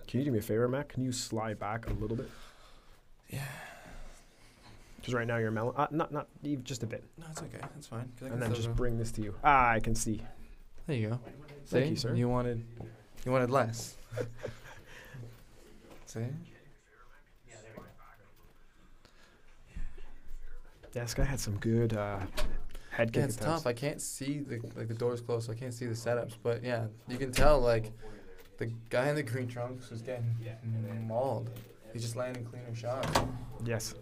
Can you do me a favor, Mac? Can you slide back a little bit? Yeah. Because right now you're melon. Not even just a bit. No, it's okay. That's fine. And then just bring this to you. I can see. There you go. Thank you, sir. You wanted less. See? Yeah, this guy had some good head kick Yeah, it's attempts. tough. I can't see the door's closed, so I can't see the setups. But yeah, you can tell like the guy in the green trunks was getting mauled. He's just landing cleaner shots. Yes.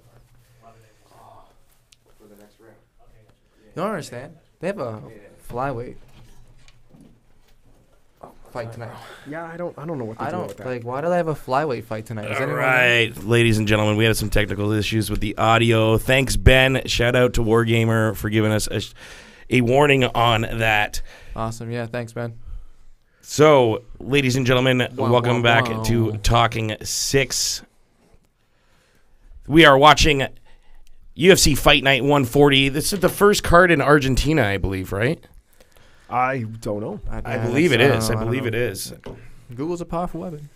You don't understand? They have a flyweight fight tonight. Yeah, I don't know what they're doing with that. Like. Why do they have a flyweight fight tonight? All right, ladies and gentlemen, we had some technical issues with the audio. Thanks, Ben. Shout out to Wargamer for giving us a warning on that. Awesome. Yeah, thanks, Ben. So, ladies and gentlemen, welcome back wow. to Talking 6. We are watching UFC Fight Night 140. This is the first card in Argentina, I believe, right? I don't know. I believe it is. I believe it is. Google's a powerful weapon.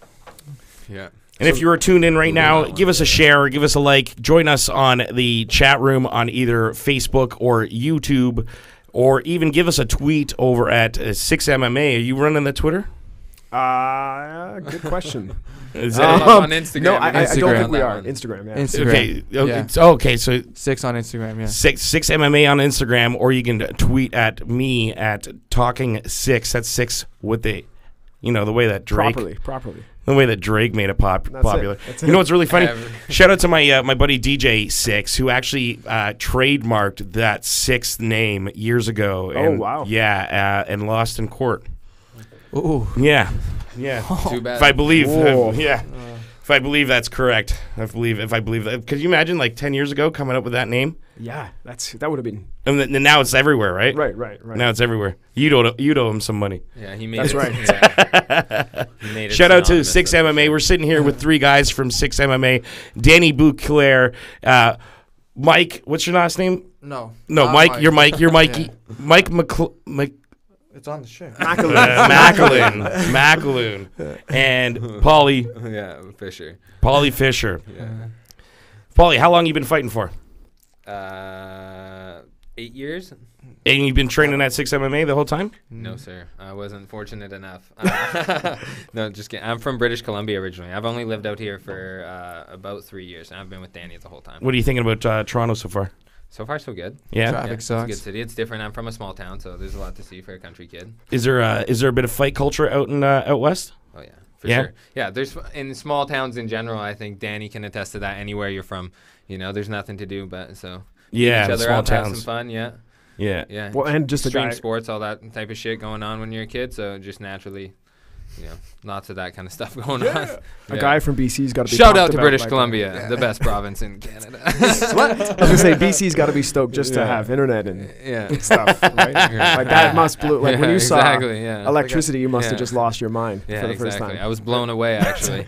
Yeah. And if you are tuned in right now, give us a share, give us a like, join us on the chat room on either Facebook or YouTube, or even give us a tweet over at 6MMA. Are you running the Twitter? Good question. Is On Instagram. No, I don't think we that are. one. Instagram, yeah. Instagram. Okay, Yeah. okay, so 6 on Instagram, yeah. 6 MMA on Instagram, or you can tweet at me at Talking 6. That's 6 with the, the way that Drake Properly. the way that Drake made it popular. That's You know it. what's really funny? Shout out to my buddy DJ Six, who actually trademarked that 6th name years ago. Oh, wow. Yeah, and lost in court. Ooh. Yeah. Too bad. If I believe, Whoa. if I believe that's correct. If I believe that. Could you imagine 10 years ago coming up with that name? Yeah, that would have been And then now it's everywhere, right? right. Now it's everywhere. You'd owe him some money. Yeah, he made That's it. right. Yeah. He made it Shout out to synonymous 6 with MMA. it. We're sitting here with 3 guys from 6 MMA. Danny Bouclair, Mike, what's your last name? No. No, Not Mike. You're Mike. You're Mikey. Yeah. Mike It's on the shirt. Macaloon. And Paulie Yeah, Fisher. Fisher. Yeah. Paulie, how long you been fighting for? 8 years? And you've been training at 6 MMA the whole time? No, sir. I wasn't fortunate enough. No, just kidding. I'm from British Columbia originally. I've only lived out here for about 3 years, and I've been with Danny the whole time. What are you thinking about Toronto so far? So far, so good. Yeah. Traffic It's a good sucks. city. It's different. I'm from a small town, so there's a lot to see for a country kid. Is there a bit of fight culture out west? Oh, yeah. For Yeah? sure. Yeah, there's in small towns in general, I think Danny can attest to that anywhere you're from. There's nothing to do but so Yeah, each other small out, have some towns. fun, yeah. Yeah. Yeah. Well, and just a extreme guy. sports, all that type of shit going on when you're a kid, so just naturally, lots of that kind of stuff going on. A guy from BC's got to be Shout pumped out to about, British like, Columbia, the best province in Canada. What? I was gonna say BC's got to be stoked just to Yeah. have internet and Yeah. stuff, right? Like that must blow. Like when you exactly, yeah. saw electricity, you must have Yeah. just lost your mind Yeah, for the first exactly. time. I was blown away, actually.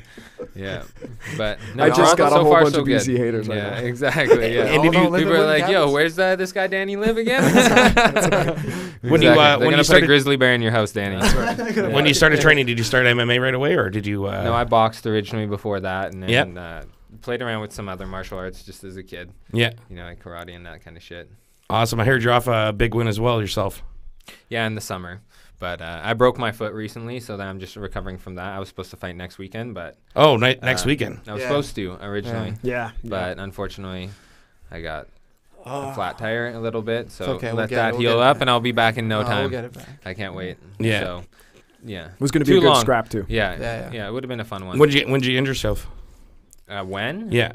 Yeah, but no, I just Toronto got a so whole far, bunch so of good. BC haters right Yeah, now. exactly. Yeah, And if you- people are like, "Yo, where's this guy Danny live again?" When you, They're when gonna you put a started- grizzly bear in your house, Danny. When you started training, did you start MMA right away, or did you? No, I boxed originally before that, and then Yep. played around with some other martial arts just as a kid. Yeah. Like karate and that kind of shit. Awesome. I heard you're off a big win as well yourself. Yeah, in the summer. But I broke my foot recently, so then I'm just recovering from that. I was supposed to fight next weekend, but Oh, next weekend. I was Yeah. supposed to originally, Yeah, but unfortunately, I got a flat tire a little bit. So okay, let we'll that get heal it up, back. and I'll be back in no We'll time. get it back. I can't wait. Yeah. So, yeah. it was going to be Too a good long. scrap too. Yeah. Yeah. It would have been a fun one. When did you injure yourself? When? Yeah.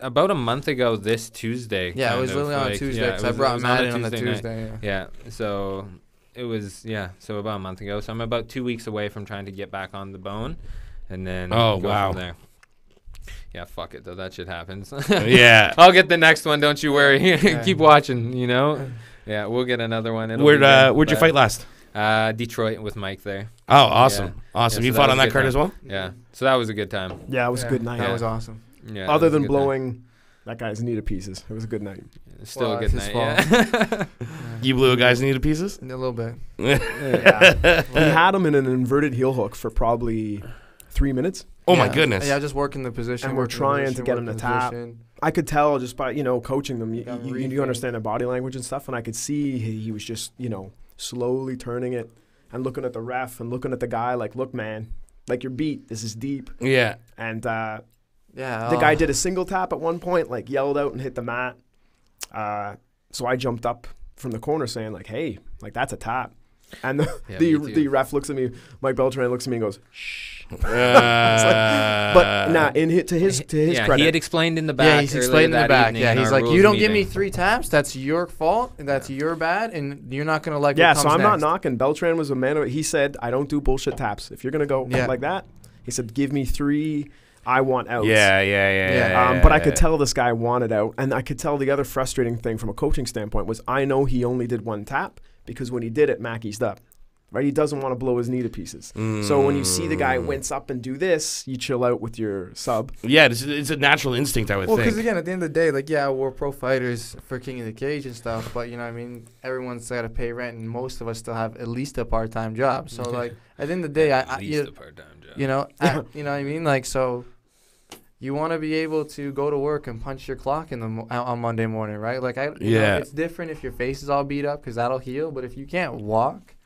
About a month ago this Tuesday. Yeah, it kind was of, literally on a like, Tuesday yeah, because it I was- it brought was Matt a in on the night. Tuesday. Yeah, so it was, so about a month ago. So I'm about 2 weeks away from trying to get back on the bone, and then Oh, go wow. from there. Yeah, fuck it, though. That shit happens. Yeah. I'll get the next one, don't you worry. Keep watching, Yeah, we'll get another one. It'll be good, Where'd you but, fight last? Detroit with Mike there. Oh, awesome. Yeah. Awesome. Yeah, You so fought that on was a that good card time. as well? Yeah, so that was a good time. Yeah, it was a good night. That was awesome. Yeah, that Other was a than good time. blowing that guy's knee to pieces, it was a good night. Still Well, a good it's his night, yeah. You blew a guy's knee to pieces? A little bit. Yeah, he had him in an inverted heel hook for probably 3 minutes. Oh my goodness. Yeah, just working the position. And we're working the trying position, to get him working to the tap. position. I could tell just by, coaching them. You Rethink. understand their body language and stuff. And I could see he was just, slowly turning it and looking at the ref and looking at the guy like, look, man, like you're beat. This is deep. Yeah. And the guy did a single tap at one point, like yelled out and hit the mat. So I jumped up from the corner saying like, hey, like that's a tap. And the ref looks at me, Mike Beltran looks at me and goes, shh. But nah, to his credit, he had explained in the back. Yeah, he's explained in the back. Evening, yeah, he's like, rules you don't meeting. give me 3 taps. That's your fault. That's your bad, and you're not gonna like. Yeah, what so comes I'm not next. knocking. Beltran was a man of it. He said, I don't do bullshit taps. If you're gonna go like that, he said, give me 3. I want outs. But I could tell this guy wanted out, and I could tell the other frustrating thing from a coaching standpoint was I know he only did 1 tap because when he did it, Mac eased up. Right, he doesn't want to blow his knee to pieces. So when you see the guy wince up and do this, you chill out with your sub. Yeah, it's a natural instinct, I would Well, think. because again, at the end of the day, like, yeah, we're pro fighters for King of the Cage and stuff, but everyone's got to pay rent, and most of us still have at least a part-time job. So like, at the end of the day, At least a part-time job. you know what I mean? Like, so you want to be able to go to work and punch your clock on Monday morning, right? Like, it's different if your face is all beat up because that'll heal, but if you can't walk.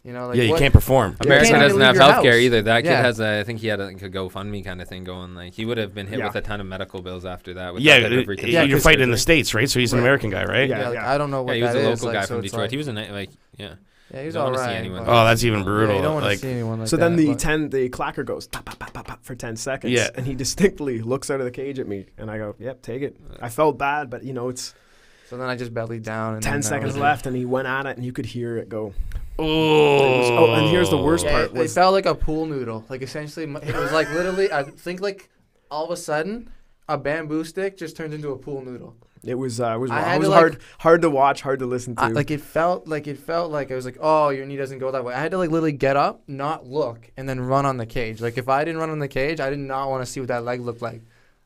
You can't perform. America doesn't have healthcare either. That kid Yeah. has I think he had a GoFundMe kind of thing going. Like he would have been hit with a ton of medical bills after that. With that type of reconstruction you're fighting in the surgery. States, right? So he's an American guy, right? Yeah. Like, I don't know what he was that a is. local guy so from it's Detroit. like- He was a Yeah, he was don't all wanna see right. anyone. but- Oh, that's even brutal. Yeah, you don't want to Like, see anyone like So that. then the but- the clacker goes pop, pop, pop, pop, pop for 10 seconds. Yeah. And he distinctly looks out of the cage at me, and I go, yep, take it. I felt bad, but it's So then I just bellied down. And 10 then seconds left, and he went at it, and you could hear it go. oh, and here's the worst Yeah, part. it Was, felt like a pool noodle. Like essentially, it was like literally. I think like all of a sudden, a bamboo stick just turned into a pool noodle. it was had to, hard to watch, hard to listen to. It felt like I was like, oh, your knee doesn't go that way. I had to like literally get up, not look, and then run on the cage. Like if I didn't run on the cage, I did not want to see what that leg looked like.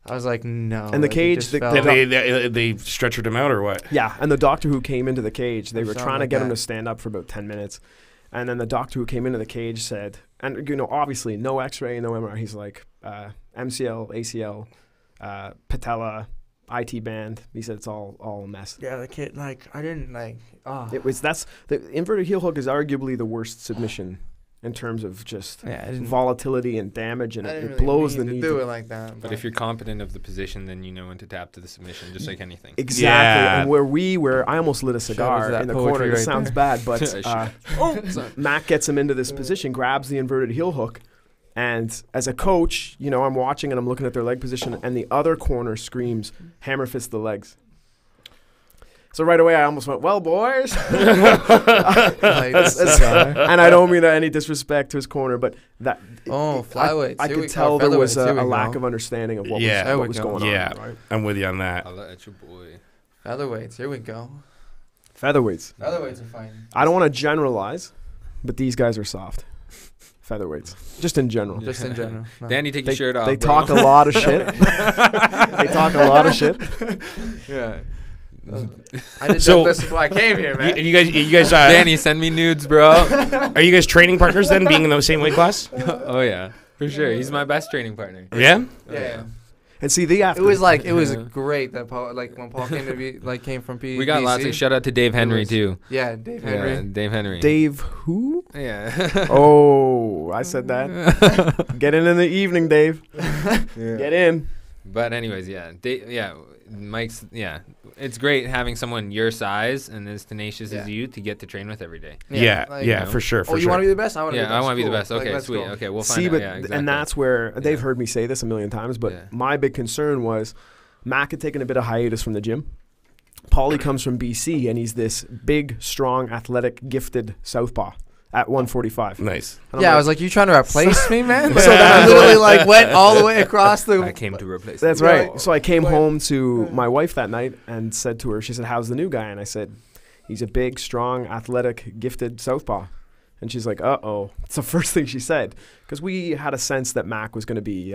I was like, no. And the like, it cage, just the- felt- they stretchered him out or what? Yeah, and the doctor who came into the cage, they were Something trying to like get him that. to stand up for about 10 minutes. And then the doctor who came into the cage said, and obviously no x-ray, no MRI. He's like, MCL, ACL, patella, IT band. He said it's all a mess. Yeah, the kid, like, I didn't, like, The inverted heel hook is arguably the worst submission in terms of just volatility and damage, and it blows the knee. do it like that. But if you're competent of the position, then you know when to tap to the submission, just like anything. Exactly. Yeah. And where I almost lit a cigar that in the poetry corner. It right sounds bad, but Mac gets him into this position, grabs the inverted heel hook, and as a coach, I'm watching and I'm looking at their leg position, and the other corner screams, hammer fist the legs. So right away, I almost went, well, boys. And I don't mean any disrespect to his corner, but that. flyweights. I could tell there was a lack of understanding of what was going on. Yeah, right? I'm with you on that. I'll let your boy. Featherweights. Here we go. Featherweights. Featherweights are fine. I don't want to generalize, but these guys are soft. Featherweights. Just in general. Just in general. No. Danny, take your shirt off. They bro. talk a lot of shit. Yeah. I did So- this before I came here, man. You guys, Danny, send me nudes, bro. are you guys training partners then, being in the same weight class? Oh yeah, for sure. He's my best training partner. Yeah. Yeah. And see, it was great that Paul, like when Paul came from P. We got lots of shout out to Dave Henry too. Yeah, Dave Henry. Yeah, Dave Henry. Dave who? Yeah. Oh, I said that. Get in the evening, Dave. Get in. But anyways, Mike's it's great having someone your size and as tenacious as you to get to train with every day. Yeah, for sure. You want to be the best? I want to be the best. I want to be the Cool. best. Okay, let's sweet. go. Okay, we'll find See, out. but Yeah, exactly. and that's where they've heard me say this a million times, but my big concern was Mac had taken a bit of hiatus from the gym. Paulie comes from BC, and he's this big, strong, athletic, gifted southpaw at 145. Nice. I was like, you trying to replace me, man? So So then I literally went all the way across the. I came to replace. That's him. right. So I came home to my wife that night and said to her, she said, how's the new guy? And I said, he's a big, strong, athletic, gifted southpaw. And she's like, uh-oh. It's the first thing she said. Because we had a sense that Mac was going to be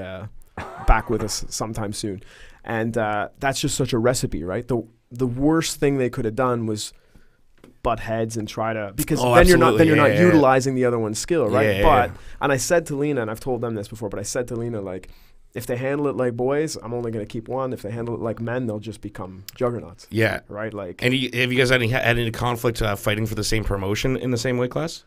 back with us sometime soon. And that's just such a recipe, right? The worst thing they could have done was butt heads and try to, because then you're not utilizing the other one's skill, right? And I said to Lena, and I've told them this before, but I said to Lena, like, if they handle it like boys, I'm only going to keep one. If they handle it like men, they'll just become juggernauts. Yeah. Right? Like. And have you guys had any conflict fighting for the same promotion in the same weight class?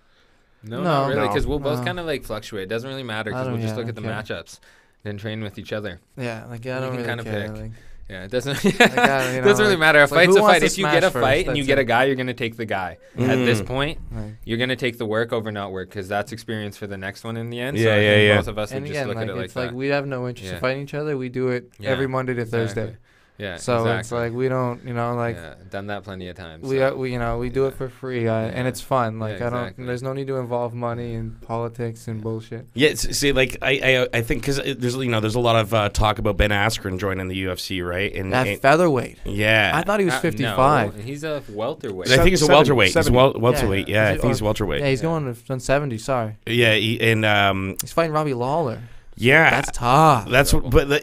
No, not really, because we'll both kind of like fluctuate. It doesn't really matter because we'll just look at the matchups, then train with each other. Yeah, like I don't really kind of pick. Like, yeah, it doesn't. Doesn't really matter. A fight's a fight. If you get a fight and you get a guy, you're gonna take the guy. At this point, you're gonna take the work over not work because that's experience for the next one in the end. Yeah. Both of us would just look at it like that. It's like we have no interest in fighting each other. We do it every Monday to Thursday. Yeah. So it's like we don't, like. Yeah, done that plenty of times. We do it for free, and it's fun. Like there's no need to involve money in politics and bullshit. Yeah. See, like I think because there's a lot of talk about Ben Askren joining the UFC, right? And at featherweight. Yeah. I thought he was 55. No, he's a welterweight. I think he's a welterweight. He's welterweight. Yeah, I think he's welterweight. Yeah, he's going on 70. Sorry. Yeah, he's fighting Robbie Lawler. Yeah, that's tough. That's what. But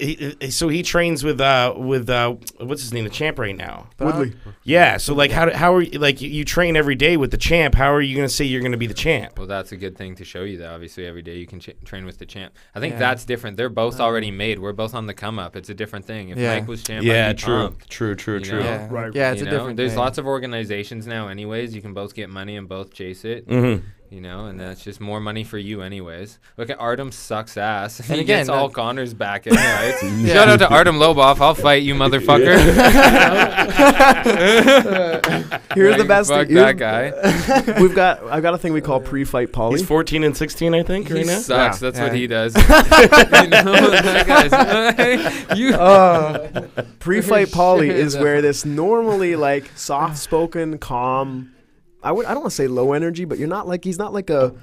so he trains with what's his name, the champ right now, Woodley. Yeah. So like, how are you, like you train every day with the champ? How are you going to say you're going to be the champ? Well, that's a good thing to show you that obviously every day you can train with the champ. I think that's different. They're both already made. We're both on the come up. It's a different thing. If Mike was champ, I'd be pumped, true. Yeah, right. Yeah, it's a different. There's thing. lots of organizations now. Anyways, you can both get money and both chase it. And that's just more money for you anyways. Look at Artem sucks ass. And he gets all Connor's back in, right? Shout out to Artem Lobov. I'll fight you, motherfucker. Here's the best thing. Fuck that guy. I've got a thing we call pre-fight Paulie. He's 14 and 16, I think, right now. He sucks. That's what he does. That guy's pre-fight Paulie is where this normally like soft-spoken, calm, I don't want to say low energy, but he's not like a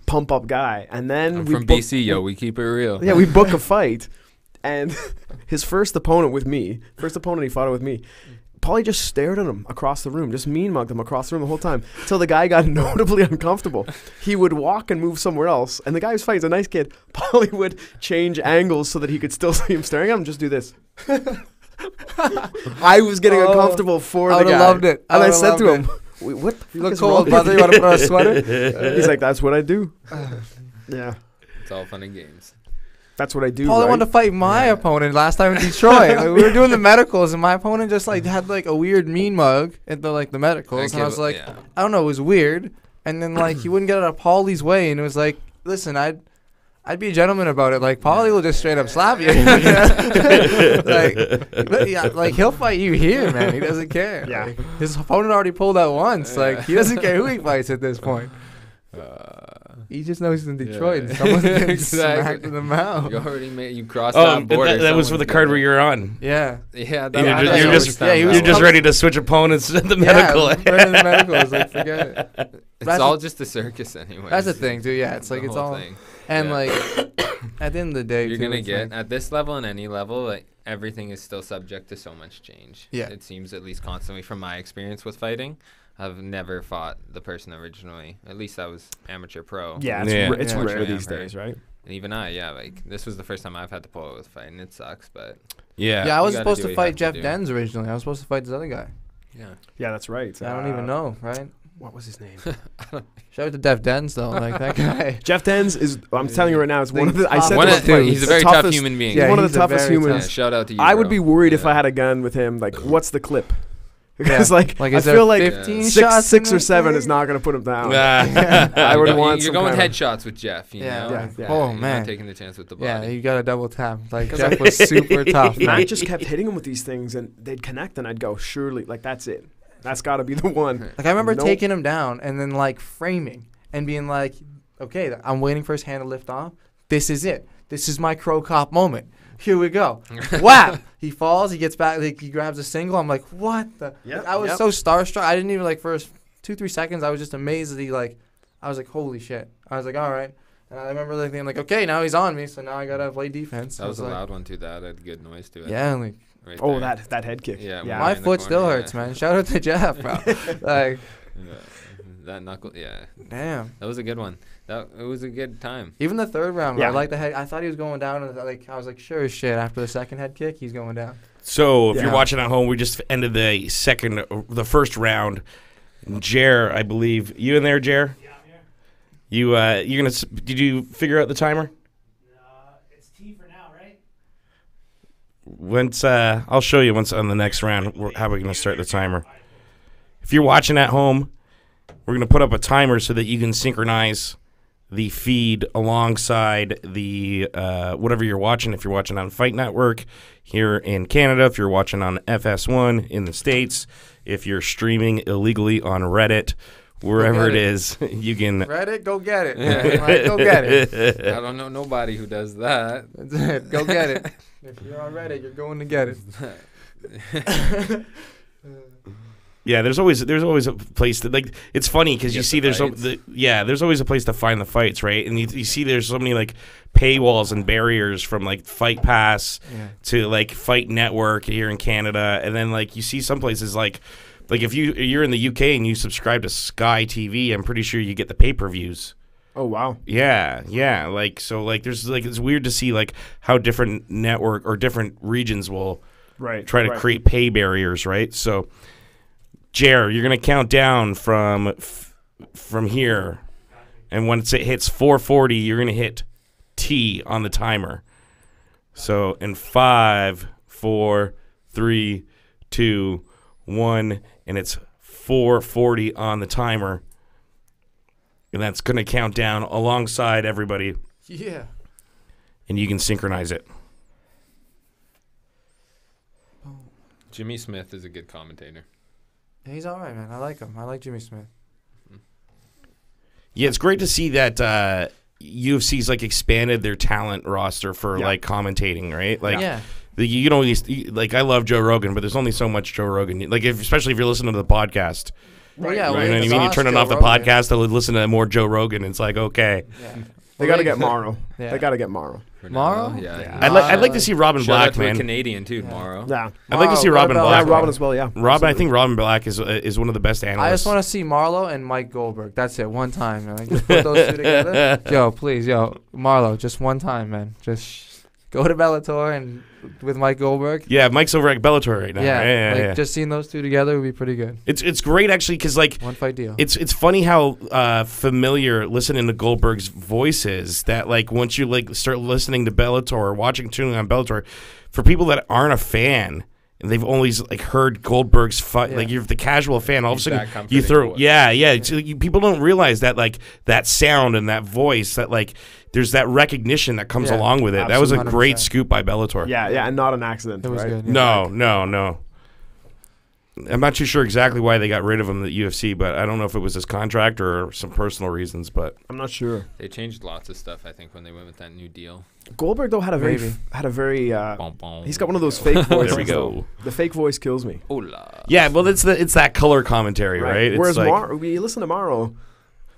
pump up guy. And then from BC, we keep it real. Yeah, we book a fight, and his first opponent he fought with me. Paulie just stared at him across the room, just mean mugged him across the room the whole time until the guy got notably uncomfortable. He would walk and move somewhere else, and the guy who's fighting is a nice kid. Paulie would change angles so that he could still see him staring at him. Just do this. I was getting uncomfortable for the guy. I would have loved it. And I said to him, what you look cold, brother. You want to put on a sweater? He's like, that's what I do. Yeah. It's all fun and games. That's what I do. Paul, I wanted to fight my opponent last time in Detroit. Like, we were doing the medicals, and my opponent just had like a weird mean mug at the medicals, and I was like, I don't know, it was weird. And then like he wouldn't get out of Paulie's way, and it was like, listen, I'd be a gentleman about it. Like Paulie will just straight up slap you. like he'll fight you here, man. He doesn't care. Yeah. Like, his opponent already pulled out once. Like he doesn't care who he fights at this point. He just knows he's in Detroit and someone's getting smacked in the mouth. You crossed that border. That was for the card where you're on. Yeah. Yeah. You're just ready to switch opponents at the medical. Right in the medical. I was like, forget it. It's all just a circus anyway. That's the thing, too. Yeah. It's like it's all. Thing. And like, at the end of the day, you're gonna get at this level and any level, like everything is still subject to so much change. Yeah, it seems, at least constantly from my experience with fighting. I've never fought the person originally. At least I was amateur pro. Yeah, it's rare these days, right? And even like this was the first time I've had to pull out with a fight, and it sucks, but yeah, I was supposed to fight Jeff Dens originally. I was supposed to fight this other guy. Yeah, that's right. I don't even know, right? What was his name? Shout out to Jeff Dens though, like that guy. Jeff Dens is. I'm telling you right now, it's one of the. I said he's a very tough human being. He's one of the toughest humans. Shout out to you. I would be worried if I had a gun with him. Like, what's the clip? Because I feel like 6 or 7 is not going to put him down. I would want. You're going headshots with Jeff. You know? Oh man, you're not taking the chance with the body. Yeah, you got a double tap. Like Jeff was super tough. Matt just kept hitting him with these things, and they'd connect, and I'd go, surely, like that's it. That's got to be the one. Like I remember taking him down and then like framing and being like, okay, I'm waiting for his hand to lift off. This is it. This is my Crow Cop moment. Here we go. Whap! He falls. He gets back. Like, he grabs a single. I'm like, what the? Yep, I was so starstruck. I didn't even like first 2-3 seconds. I was just amazed that he like. I was like, holy shit. I was like, all right. And I remember like being like, okay, now he's on me, so now I gotta play defense. That was a loud one too. That had good noise to it. Yeah, like. Right that head kick. Yeah, my foot still hurts, man. Shout out to Jeff, bro. Like that knuckle. Yeah. Damn. That was a good one. It was a good time. Even the third round, I like the head. I thought he was going down, and I was like, sure as shit. After the second head kick, he's going down. So if you're watching at home, we just ended the first round. Jer, I believe. You in there, Jer? Yeah, I'm here. You're gonna? Did you figure out the timer? It's T for now, right? Once I'll show you once on the next round how we're gonna start the timer. If you're watching at home, we're gonna put up a timer so that you can synchronize the feed alongside the whatever you're watching. If you're watching on Fight Network here in Canada, if you're watching on FS1 in the States, if you're streaming illegally on Reddit, wherever it is, you can... Reddit, go get it. Like, go get it. I don't know nobody who does that. Go get it. If you're on Reddit, you're going to get it. Yeah, there's always a place to, like, it's funny because you see there's always a place to find the fights, right? And you see there's so many like paywalls and barriers from like Fight Pass to like Fight Network here in Canada, and then like you see some places like if you're in the UK and you subscribe to Sky TV, I'm pretty sure you get the pay-per-views. Oh wow. Yeah. Like so like there's like it's weird to see like how different network or different regions will try to create pay barriers, right? So Jer, you're gonna count down from here, and once it hits 4:40, you're gonna hit T on the timer. So in 5, 4, 3, 2, 1, and it's 4:40 on the timer, and that's gonna count down alongside everybody. Yeah. And you can synchronize it. Jimmy Smith is a good commentator. He's all right, man. I like him. I like Jimmy Smith. Yeah, it's great to see that UFC's like expanded their talent roster for like commentating, right? Like, you know, like I love Joe Rogan, but there's only so much Joe Rogan. Like, especially if you're listening to the podcast. Well, yeah, you know what I mean? You're turning off the podcast to listen to more Joe Rogan. It's like, okay. Yeah. They got to get Morrow. They got to get Morrow. Morrow? Yeah. I'd like to see Robin Black, man. A Canadian too, Morrow. Yeah. I'd like to see Robin Black. Yeah, Robin as well. Yeah. Robin, I think Robin Black is one of the best analysts. I just want to see Marlo and Mike Goldberg. That's it, one time, man. Like, just put those two together. Yo, please, Marlo, just one time, man. Just go to Bellator and with Mike Goldberg. Yeah, Mike's over at Bellator right now. Yeah. Just seeing those two together would be pretty good. It's great actually because like one fight deal. It's funny how familiar listening to Goldberg's voice is. That like once you like start listening to Bellator or tuning on Bellator, for people that aren't a fan and they've always like heard Goldberg's fight, like you're the casual fan, all of a sudden you throw people don't realize that like that sound and that voice that like. There's that recognition that comes along with it. Absolutely. That was a great 100%. Scoop by Bellator. Yeah, and not an accident. It was good. Yeah. No. I'm not too sure exactly why they got rid of him at the UFC, but I don't know if it was his contract or some personal reasons. But I'm not sure. They changed lots of stuff, I think, when they went with that new deal. Goldberg though had a very he's got one of those fake voices. There we go. The fake voice kills me. Hola. Yeah, well, it's that color commentary, right? Whereas we listen to Morrow.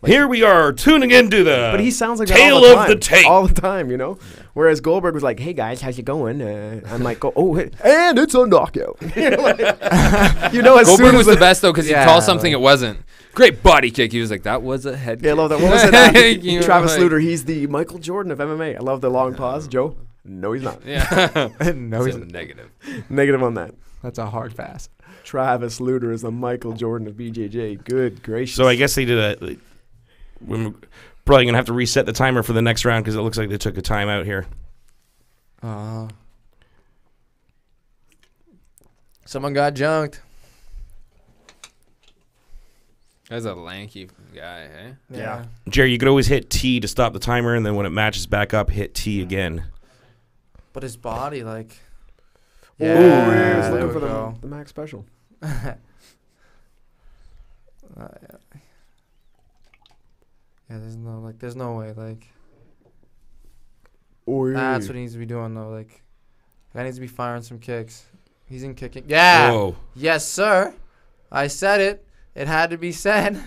Like, here we are tuning into the but he sounds like tale that of the tape all the time, you know. Yeah. Whereas Goldberg was like, "Hey guys, how's it going?" I'm like, "Oh, and it's a knockout." Goldberg was the best though because he called something it wasn't. Great body kick. He was like, "That was a head kick." Yeah, I love that. What was it? Travis Luter. He's the Michael Jordan of MMA. I love the long pause. Joe, no, he's not. Yeah, no, he's negative. Negative on that. That's a hard pass. Travis Luter is the Michael Jordan of BJJ. Good gracious. So I guess they did we're probably going to have to reset the timer for the next round because it looks like they took a timeout here. Someone got junked. That's a lanky guy, eh? Yeah. Jerry, you could always hit T to stop the timer, and then when it matches back up, hit T again. But his body, like... he's looking for the max special. Yeah, there's no way, like. Oy. That's what he needs to be doing, though. Like, guy needs to be firing some kicks. He's in kicking. Yeah. Whoa. Yes, sir. I said it. It had to be said.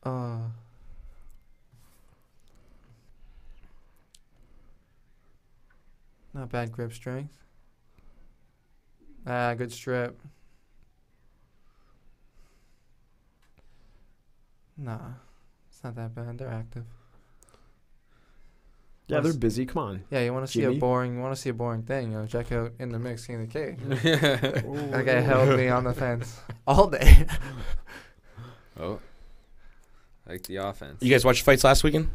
Not bad grip strength. Good strip. Nah, it's not that bad. They're active. Yeah, they're busy. Come on. Yeah, you want to see a boring thing? You know, check out In the Mix, King of the Cage. That guy held me on the fence all day. Oh, like the offense. You guys watch fights last weekend?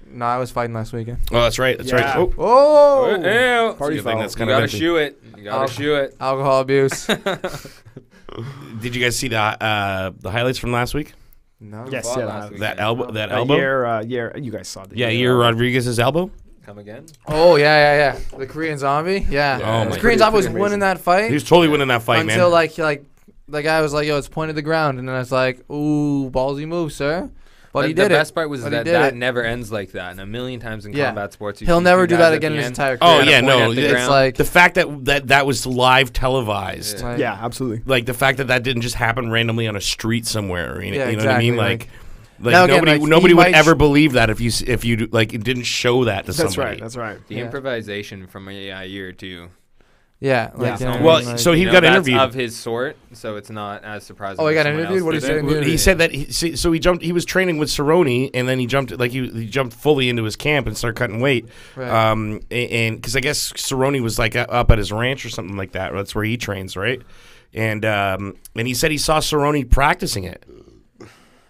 No, I was fighting last weekend. Oh, that's right. That's right. Oh, Party foul. You gotta shoe it. You gotta shoe it. Alcohol abuse. Did you guys see the highlights from last week? No. Yes, yeah. That elbow. You guys saw the. Yeah, Yair Rodriguez's elbow. Come again? Oh yeah. The Korean Zombie. Yeah. Oh, the Korean Zombie was winning that fight. He was totally winning that fight, man. Until like the guy was like, "Yo, it's pointed the ground," and then I was like, "Ooh, ballsy move, sir." But he did it. The best part was that never ends like that. And a million times in combat sports, he'll never do that again in his entire career. Oh yeah, no. It's like the fact that was live televised. Yeah, absolutely. Like the fact that didn't just happen randomly on a street somewhere. You know what I mean? Like again, nobody would ever believe that if you like it didn't show that to somebody. That's right. The improvisation from a year or two. Yeah. Well, so he got interviewed of his sort, so it's not as surprising. Oh, he got interviewed. What did he say? He said that he jumped. He was training with Cerrone, and then he jumped he jumped fully into his camp and started cutting weight. Right. And because I guess Cerrone was like up at his ranch or something like that. That's where he trains, right? And he said he saw Cerrone practicing it.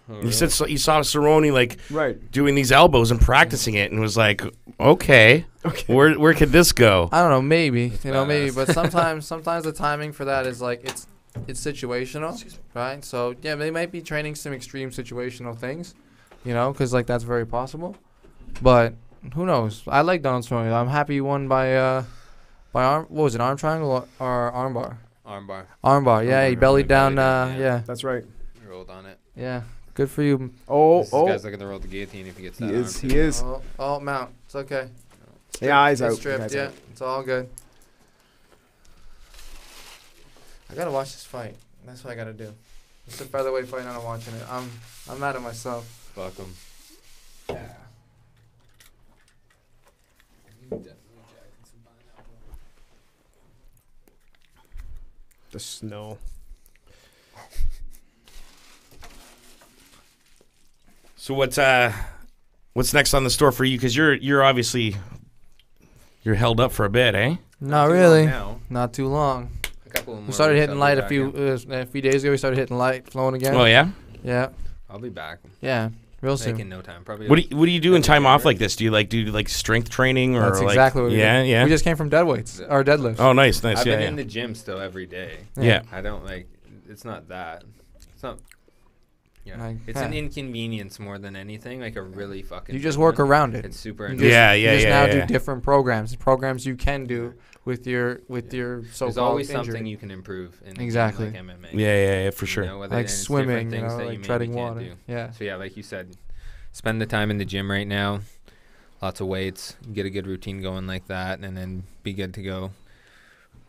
Oh, he said he saw Cerrone doing these elbows and practicing it, and was like, okay. Where could this go? I don't know, maybe maybe, but sometimes the timing for that is like it's situational, right? So yeah, they might be training some extreme situational things, because like that's very possible. But who knows? I like Donald Cerrone. I'm happy he won by arm. What was it? Arm triangle or armbar? Armbar. Yeah, he bellied down. Yeah, that's right. He rolled on it. Yeah. Good for you. This guy's looking to roll the guillotine if he gets that. He is. Oh, mount. It's okay. Yeah, eyes out. Stripped. Yeah, it's all good. I gotta watch this fight. That's what I gotta do. It's a featherweight fight. I'm not watching it. I'm mad at myself. Fuck him. Yeah. The snow. So what's next on the store for you? Because you're obviously held up for a bit, eh? Not really. Not too long. A couple more. We started hitting light a few days ago. We started hitting light, flowing again. Oh yeah. Yeah. I'll be back. Yeah. Real soon. In no time. Probably. What do you do in time off like this? Do you strength training or That's exactly what we do. Yeah. We just came from deadlifts. Oh, nice. I've been in the gym still every day. Yeah. I don't it's not that. It's not. Yeah, it's an inconvenience more than anything. Like a really fucking. You just work around it. It's super. You just now do different programs you can do with your so-called There's always injury. something you can improve in exactly like MMA. Yeah, for sure. Like swimming, like treading water. Do. Yeah. So yeah, like you said, spend the time in the gym right now. Lots of weights. Get a good routine going like that, and then be good to go.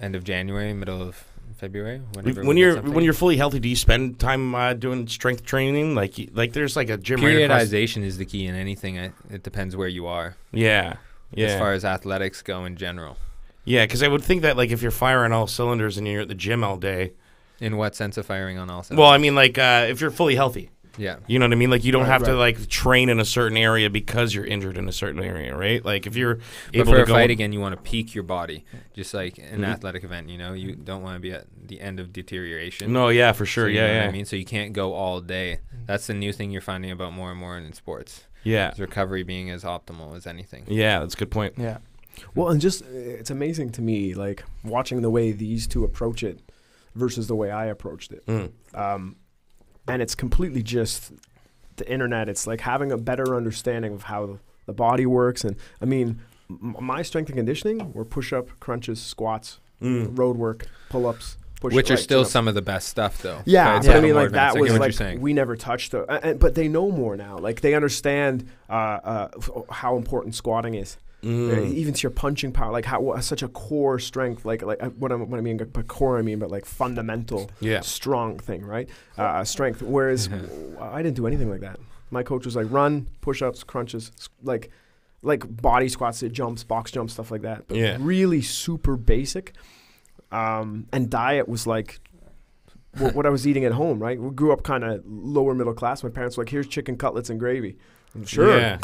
End of January, middle of February. When you're fully healthy, do you spend time doing strength training? Like there's like a gym. Periodization is the key in anything. It depends where you are. Yeah. As far as athletics go in general. Yeah, because I would think that like if you're firing all cylinders and you're at the gym all day. In what sense of firing on all cylinders? Well, I mean like if you're fully healthy. Yeah. You know what I mean? Like you don't have to like train in a certain area because you're injured in a certain area, right? Like if you're able for to a fight again, you want to peak your body, just like an athletic event. You don't want to be at the end of deterioration. No, yeah, for sure. So you know what I mean, so you can't go all day. That's the new thing you're finding about more and more in sports. Yeah. Recovery being as optimal as anything. Yeah, that's a good point. Yeah. Well, and just it's amazing to me, like watching the way these two approach it versus the way I approached it. And it's completely just the internet. It's like having a better understanding of how the body works. And I mean, my strength and conditioning were push-up, crunches, squats, road work, pull-ups. Which are still some of the best stuff, though. Yeah, but I mean, like that was like we never touched it. But they know more now. Like they understand how important squatting is. Even to your punching power, like how such a core strength, like what I mean by core, but like fundamental, strong thing, right? Strength. Whereas I didn't do anything like that. My coach was like run, push-ups, crunches, like body squats, jumps, box jumps, stuff like that. But really super basic. And diet was like what I was eating at home, right? We grew up kind of lower middle class. My parents were like, here's chicken cutlets and gravy. Sure. Yeah.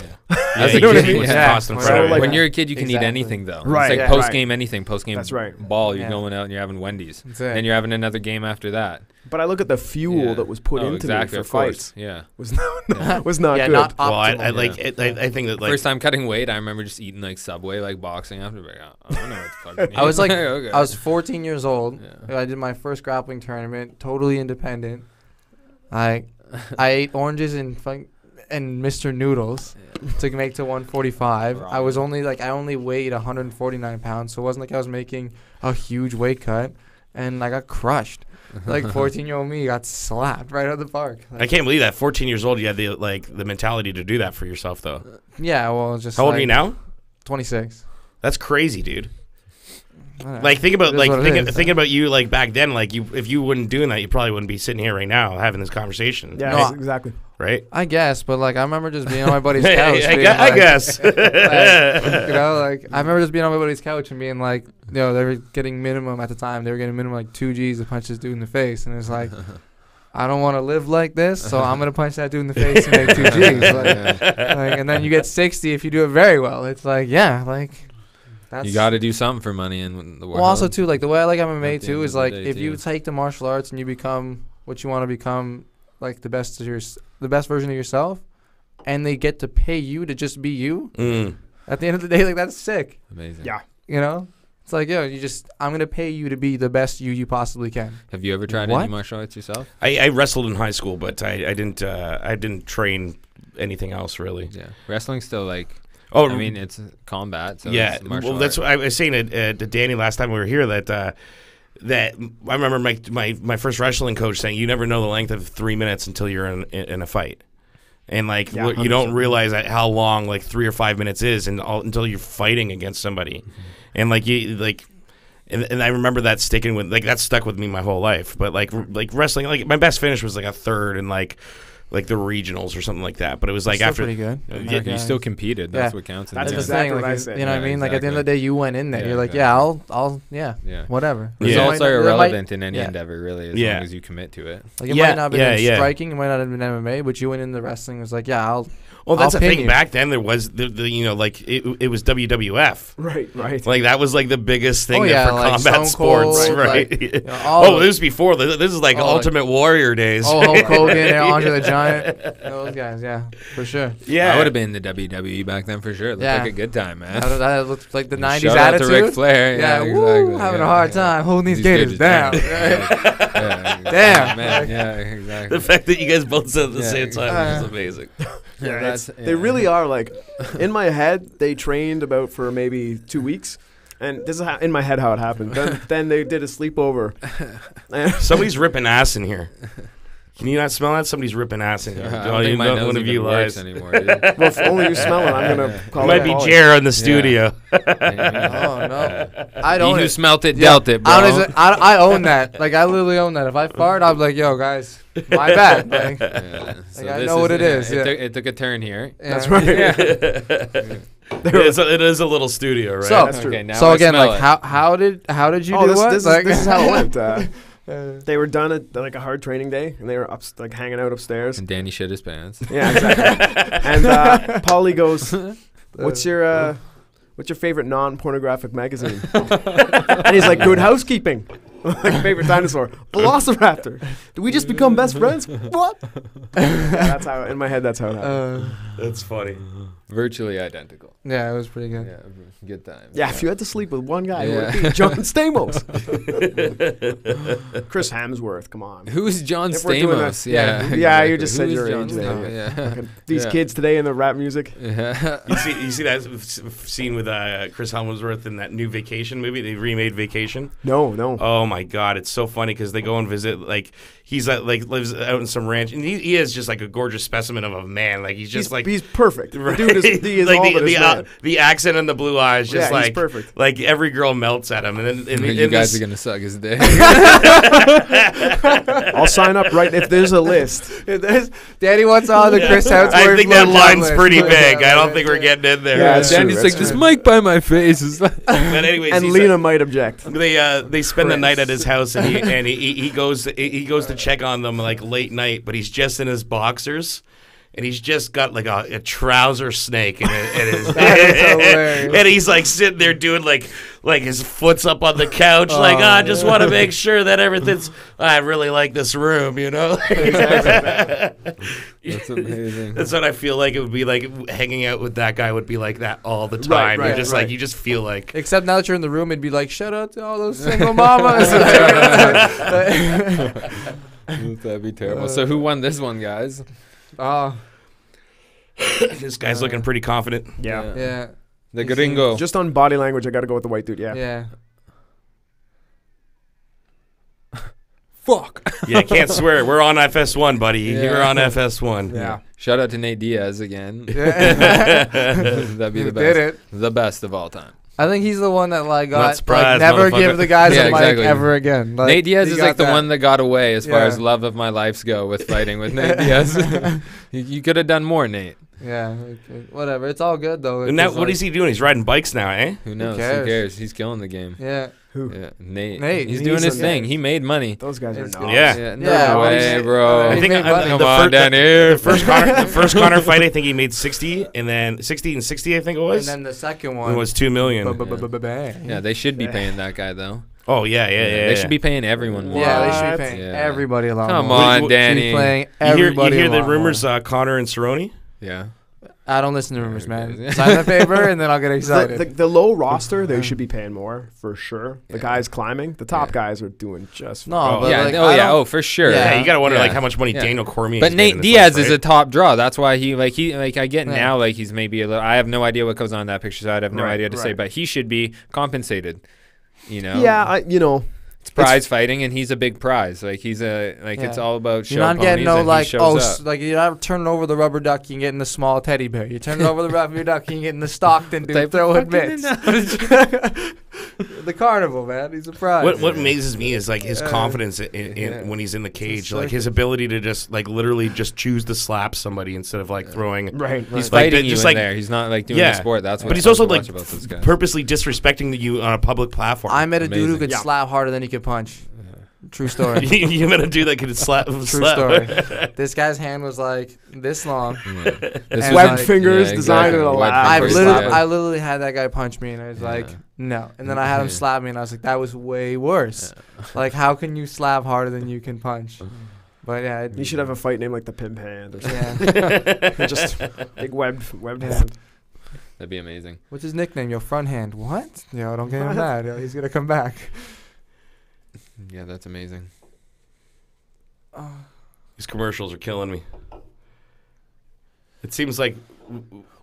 As a kid, when you're a kid, you can eat anything though. Right. It's like post game anything. Post game. That's right. Ball. You're going out and you're having Wendy's. Then you're having another game after that. But I look at the fuel that was put into me for fights. Yeah. Was not good. Not well, optimal. I think that like first time cutting weight, I remember just eating like Subway, like boxing after. Like, I don't know what the fuck. I was like, okay. I was 14 years old. Yeah. I did my first grappling tournament, totally independent. I ate oranges and Mr. Noodles to make to 145. I only weighed 149 pounds, so it wasn't like I was making a huge weight cut, and I got crushed. Like 14-year-old me got slapped right out of the park. I can't believe that 14 years old you had the mentality to do that for yourself though. Yeah, well, just how old are you now? 26. That's crazy, dude. Like think about you like back then, like if you wouldn't doing that, you probably wouldn't be sitting here right now having this conversation. Yeah, no, exactly. Right? I guess, but like I remember just being on my buddy's couch. I guess. Like, I remember just being on my buddy's couch and being like, they were getting minimum at the time. They were getting minimum like 2 G's to punch this dude in the face, and it's like, I don't want to live like this, so I'm gonna punch that dude in the face and make 2 G's. And then you get 60 if you do it very well. It's like, you got to do something for money in the world. Well, also too, like the way I like MMA too is like if you take the martial arts and you become what you want to become, like the best version of yourself, and they get to pay you to just be you. At the end of the day, like that's sick. Amazing. Yeah. It's like I'm gonna pay you to be the best you possibly can. Have you ever tried any martial arts yourself? I wrestled in high school, but I didn't train anything else really. Yeah, wrestling's still like. Oh, I mean, it's combat. So yeah, well, that's what I was saying to Danny last time we were here that I remember my first wrestling coach saying you never know the length of 3 minutes until you're in a fight, and like you don't realize how long like 3 or 5 minutes is until you're fighting against somebody, and like you like. And I remember that sticking with that stuck with me my whole life. But like wrestling, like my best finish was like a third in like the regionals or something like that. But it was like after pretty good. You still competed. That's what counts. That's exactly what I said. You know what I mean? Like at the end of the day, you went in there. You're like, I'll whatever. Results are irrelevant in any endeavor, really, as long as you commit to it. Like it might not have been striking, it might not have been MMA, but you went in the wrestling. It was like, Well, that's the thing. Back then, there was it was WWF. Right. Like that was like the biggest thing for like combat sports, right? Like, this was before. This is like Ultimate Warrior days. Hulk Hogan, Andre the Giant, those guys. Yeah, for sure. Yeah, I would have been in the WWE back then for sure. It looked like a good time, man. That looked like the '90s Shout attitude. Out to Ric Flair. Yeah, exactly. Having a hard time holding these gators down. Damn, man. Yeah, exactly. The fact that you guys both said at the same time is amazing. They really are like in my head. They trained for maybe 2 weeks, and this is in my head how it happened. Then they did a sleepover. Somebody's ripping ass in here. Can you not smell that? Somebody's ripping ass in here. I don't think my nose even works anymore. Dude. Well, if only you smell it, I'm gonna call it. Might be Jer in the studio. Oh no, I don't. He who smelt it dealt it, bro. Honestly, I own that. Like I literally own that. If I fart, I'm like, yo, guys. My bad. Like I know what it is. It took a turn here. That's right. It is a little studio, right? So, that's true. Okay, now so again, like how did you do what? This is how it went. They were done at like a hard training day, and they were like hanging out upstairs. And Danny shit his pants. Yeah, exactly. And Paulie goes, "What's your favorite non-pornographic magazine?" And he's like, "Good Housekeeping." Like favorite dinosaur, Velociraptor. Did we just become best friends? What? That's how in my head. That's how it happened. That's funny. Virtually identical. Yeah, it was pretty good. Yeah, good time. Yeah, if you had to sleep with one guy, it would be John Stamos. Chris Hemsworth, come on. Who's John Stamos? Yeah, you just said your age there. These kids today in the rap music. Yeah. You see that scene with Chris Hemsworth in that new Vacation movie? They remade Vacation. No. Oh my God, it's so funny because they go and visit like he's like lives out in some ranch and he is just like a gorgeous specimen of a man. Like he's perfect. Right? Dude is like all the accent and the blue eyes, just like he's perfect. Like every girl melts at him, and then you guys are gonna suck his dick. I'll sign up right if there's a list. Danny wants all the Chris Hemsworth. I think that line's pretty big. I don't think we're getting in there. Yeah, Danny's like this mic by my face. But anyways, and Lena might object. They spend the night at his house, and he goes to check on them like late night, but he's just in his boxers. and he's just got like a trouser snake in his and he's like sitting there doing like his foot's up on the couch, I just want to make sure that everything's. I really like this room, you know. That's amazing. That's what I feel like it would be like. Hanging out with that guy would be like that all the time. You're just like, you just feel like. Except now that you're in the room, it'd be like, shout out to all those single mamas. That'd be terrible. So who won this one, guys? This guy's looking pretty confident. Yeah. The gringo. Just on body language, I got to go with the white dude. Yeah. Fuck. Yeah, I can't swear. We're on FS1, buddy. You're on FS1. Yeah. Shout out to Nate Diaz again. That'd be the best. Did it. The best of all time. I think he's the one that got surprised, never give the guys a mic ever again. Nate Diaz is like the one that got away as far as love of my lives go with fighting with Nate Diaz. You could have done more, Nate. Yeah, whatever. It's all good though. And now, what is he doing? He's riding bikes now, eh? Who knows? Who cares? He's killing the game. Yeah. Who? Yeah, Nate. He's doing his thing. He made money. Those guys are not. Yeah. No way, bro. I think come on down here. The first Connor fight, I think he made 60, and then 60 and 60, I think it was. And then the second one was $2 million. Yeah, they should be paying that guy though. Oh yeah. They should be paying everyone more. Yeah, they should be paying everybody a lot more. Come on, Danny. Playing you hear the rumors, Connor and Cerrone? Yeah. I don't listen to rumors, man. Sign the paper, and then I'll get excited. The low roster, they should be paying more for sure. The guys climbing, the top guys are doing just fine. For sure. Yeah, you gotta wonder like how much money Daniel Cormier. But Nate Diaz is a top draw. That's why I get now like he's maybe a little. I have no idea what goes on in that picture, so I'd have no idea to say. But he should be compensated. You know. Yeah, It's prize fighting, and he's a big prize. Like he's it's all about show. You're not getting like you're not turning over the rubber duck, you can get in the small teddy bear. You're turning over the rubber duck, you can get in the Stockton dude throwing mitts. The carnival, man. He's a prize. What amazes me is like his confidence in when he's in the cage, like his ability to just like literally just choose to slap somebody instead of like throwing. Right. He's fighting you in there. He's not like doing the sport. That's what. But he's also like purposely disrespecting you on a public platform. I met a dude who could slap harder than he could punch. True story. You met a dude that could slap. True story. This guy's hand was like this long. Webbed fingers designed with a lab. I literally had that guy punch me, and I was like, no. And then I had him slap me, and I was like, that was way worse. Like, how can you slap harder than you can punch? But yeah, you should have a fight name like the Pimp Hand or something. Yeah. Just big webbed hand. That'd be amazing. What's his nickname? Yo, front hand. What? Yo, don't get him mad. Yo, he's gonna come back. Yeah, that's amazing. These commercials are killing me. It seems like.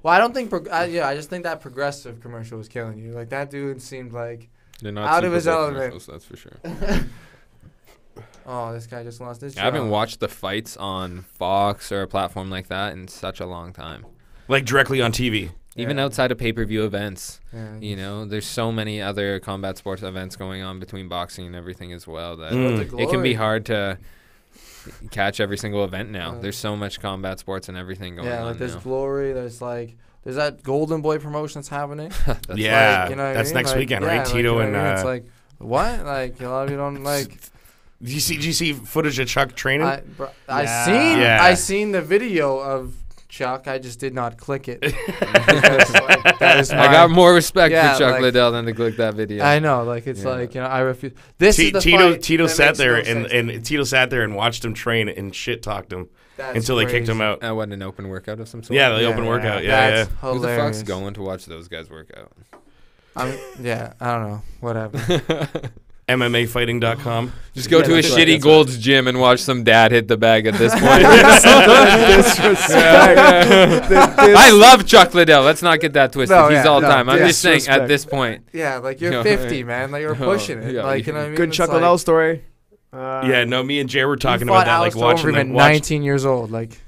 Well, I don't think. I just think that progressive commercial was killing you. Like that dude seemed like out of his element. That's for sure. Oh, this guy just lost his job. I haven't watched the fights on Fox or a platform like that in such a long time. Like directly on TV. Even outside of pay-per-view events, there's so many other combat sports events going on between boxing and everything as well that it can be hard to catch every single event now. There's so much combat sports and everything going on. Yeah, like there's Glory. There's that Golden Boy promotion that's happening. That's next weekend, right? Tito and it's like what? Like a lot of you don't like. Did you see footage of Chuck training? I seen the video of Chuck. I just did not click it. Because, I got more respect for Chuck Liddell than to click that video. I know, I refuse. This is the fight Tito sat there and Tito sat there and watched him train and shit talked him until they kicked him out. That wasn't an open workout of some sort. Yeah, the open workout. Yeah. Who the fuck's going to watch those guys work out? I don't know. Whatever. MMAfighting.com. Just go to a shitty Gold's gym and watch some dad hit the bag at this point. I love Chuck Liddell. Let's not get that twisted. He's all time. I'm just saying at this point. Yeah, like you're 50, man. Like you're pushing it. Like you know what I mean? Good Chuck Liddell story. Me and Jay were talking about that, like watching him at 19 years old. Like